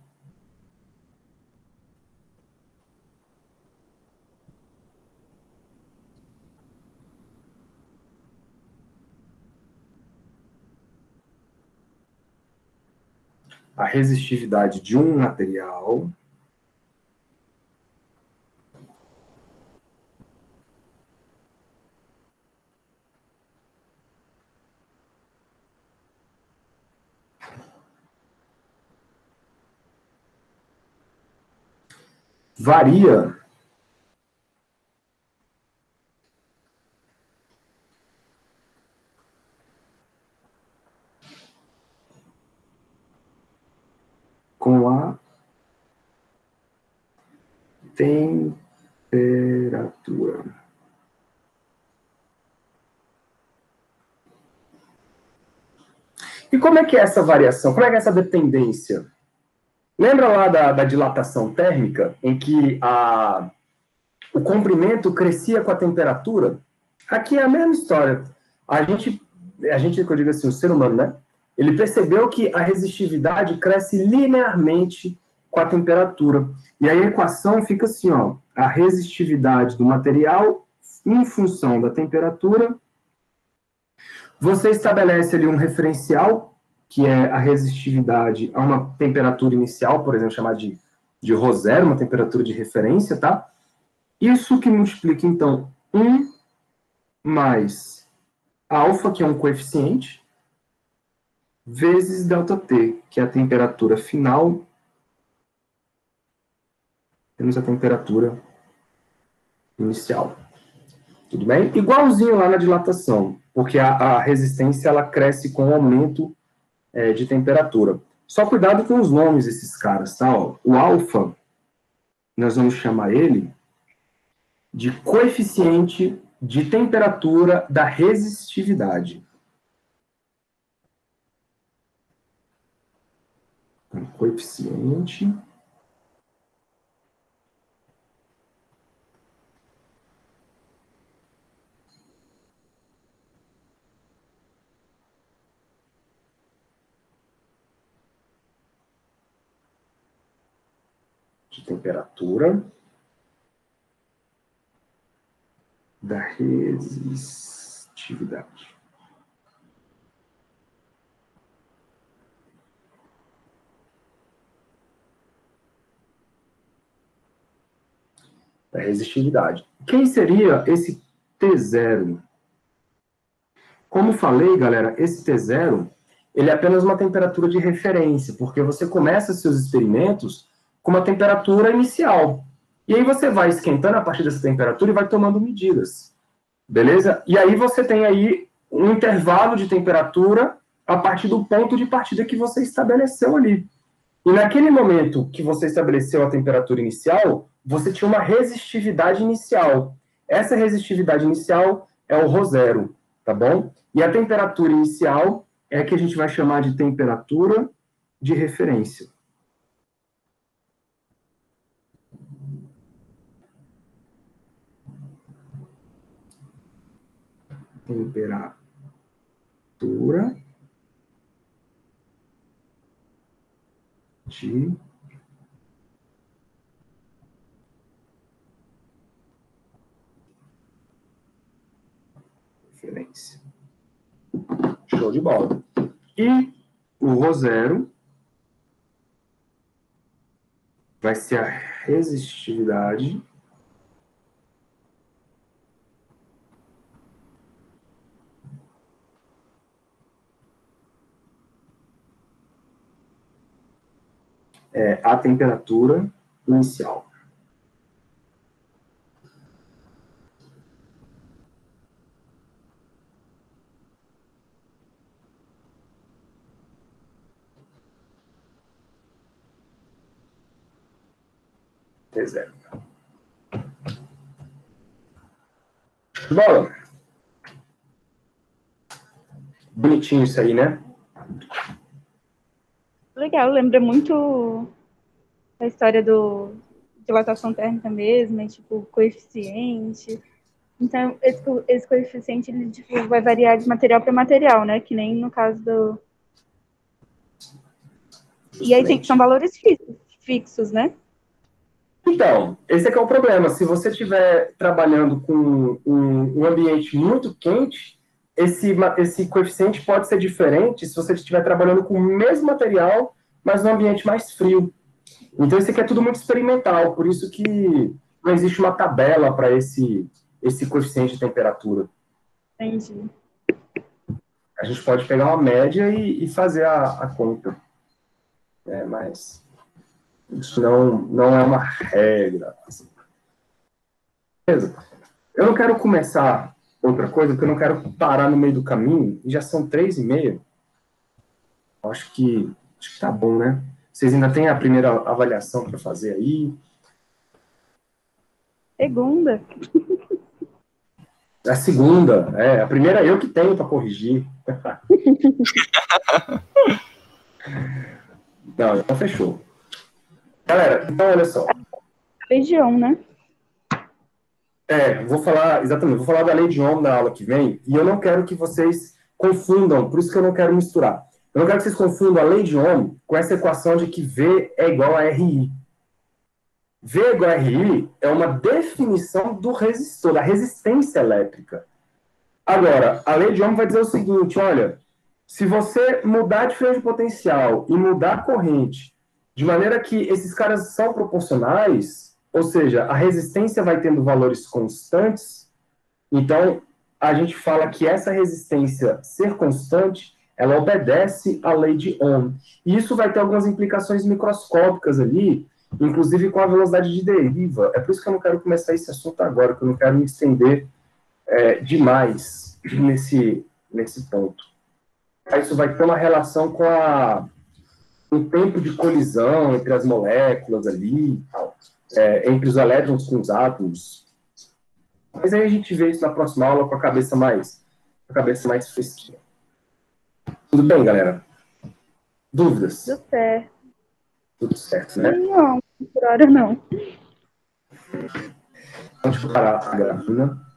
de um material varia com a temperatura. E como é que é essa variação? Como é que é essa dependência? Lembra lá da dilatação térmica, em que o comprimento crescia com a temperatura? Aqui é a mesma história. A gente, que eu digo assim, o ser humano, né? Ele percebeu que a resistividade cresce linearmente com a temperatura. E aí a equação fica assim, ó, a resistividade do material em função da temperatura. Você estabelece ali um referencial, que é a resistividade a uma temperatura inicial, por exemplo, chamada de ρ0, uma temperatura de referência, tá? Isso que multiplica, então, 1 mais alfa, que é um coeficiente, vezes ΔT, que é a temperatura final, menos a temperatura inicial. Tudo bem? Igualzinho lá na dilatação, porque a resistência ela cresce com o aumento de temperatura. Só cuidado com os nomes desses caras, tá? Ó, o alfa, nós vamos chamar ele de coeficiente de temperatura da resistividade. Então, coeficiente de temperatura da resistividade. Da resistividade. Quem seria esse T0? Como falei, galera, esse T0 ele é apenas uma temperatura de referência, porque você começa seus experimentos com uma temperatura inicial. E aí você vai esquentando a partir dessa temperatura e vai tomando medidas. Beleza? E aí você tem aí um intervalo de temperatura a partir do ponto de partida que você estabeleceu ali. E naquele momento que você estabeleceu a temperatura inicial, você tinha uma resistividade inicial. Essa resistividade inicial é o ρ0, tá bom? E a temperatura inicial é a que a gente vai chamar de temperatura de referência. Temperatura de referência. Show de bola. E o ρ0 vai ser a resistividade a temperatura inicial. Reserva. Bola. Bonitinho isso aí, né? Legal, lembra muito a história do dilatação térmica mesmo, né? Tipo, coeficiente. Então, esse coeficiente ele, tipo, vai variar de material para material, né? Que nem no caso do... E aí são valores fixos, né? Então, esse é que é o problema. Se você estiver trabalhando com um ambiente muito quente, esse coeficiente pode ser diferente se você estiver trabalhando com o mesmo material, mas num ambiente mais frio. Então, esse aqui é tudo muito experimental, por isso que não existe uma tabela para esse coeficiente de temperatura. Entendi. A gente pode pegar uma média e fazer a conta. Mas isso não é uma regra. Assim. Beleza. Eu não quero começar outra coisa, porque eu não quero parar no meio do caminho, e já são 3h30. Acho que tá bom, né? Vocês ainda têm a primeira avaliação para fazer aí? Segunda. A segunda, a primeira eu que tenho para corrigir. Não, então fechou. Galera, então olha só. Legião, né? Vou falar da lei de Ohm na aula que vem, e eu não quero que vocês confundam, por isso que eu não quero misturar. Eu não quero que vocês confundam a lei de Ohm com essa equação de que V é igual a RI. V é igual a RI é uma definição do resistor, da resistência elétrica. Agora, a lei de Ohm vai dizer o seguinte, olha, se você mudar a diferença de potencial e mudar a corrente, de maneira que esses caras são proporcionais, ou seja, a resistência vai tendo valores constantes, então a gente fala que essa resistência ser constante, ela obedece à lei de Ohm. E isso vai ter algumas implicações microscópicas ali, inclusive com a velocidade de deriva. É por isso que eu não quero começar esse assunto agora, que eu não quero me estender demais nesse ponto. Isso vai ter uma relação com o tempo de colisão entre as moléculas ali, entre os elétrons com os átomos. Mas aí a gente vê isso na próxima aula com a cabeça mais fresquinha. Tudo bem, galera? Dúvidas? Tudo certo. Tudo certo, né? Não, por hora não. Vamos parar a grafina.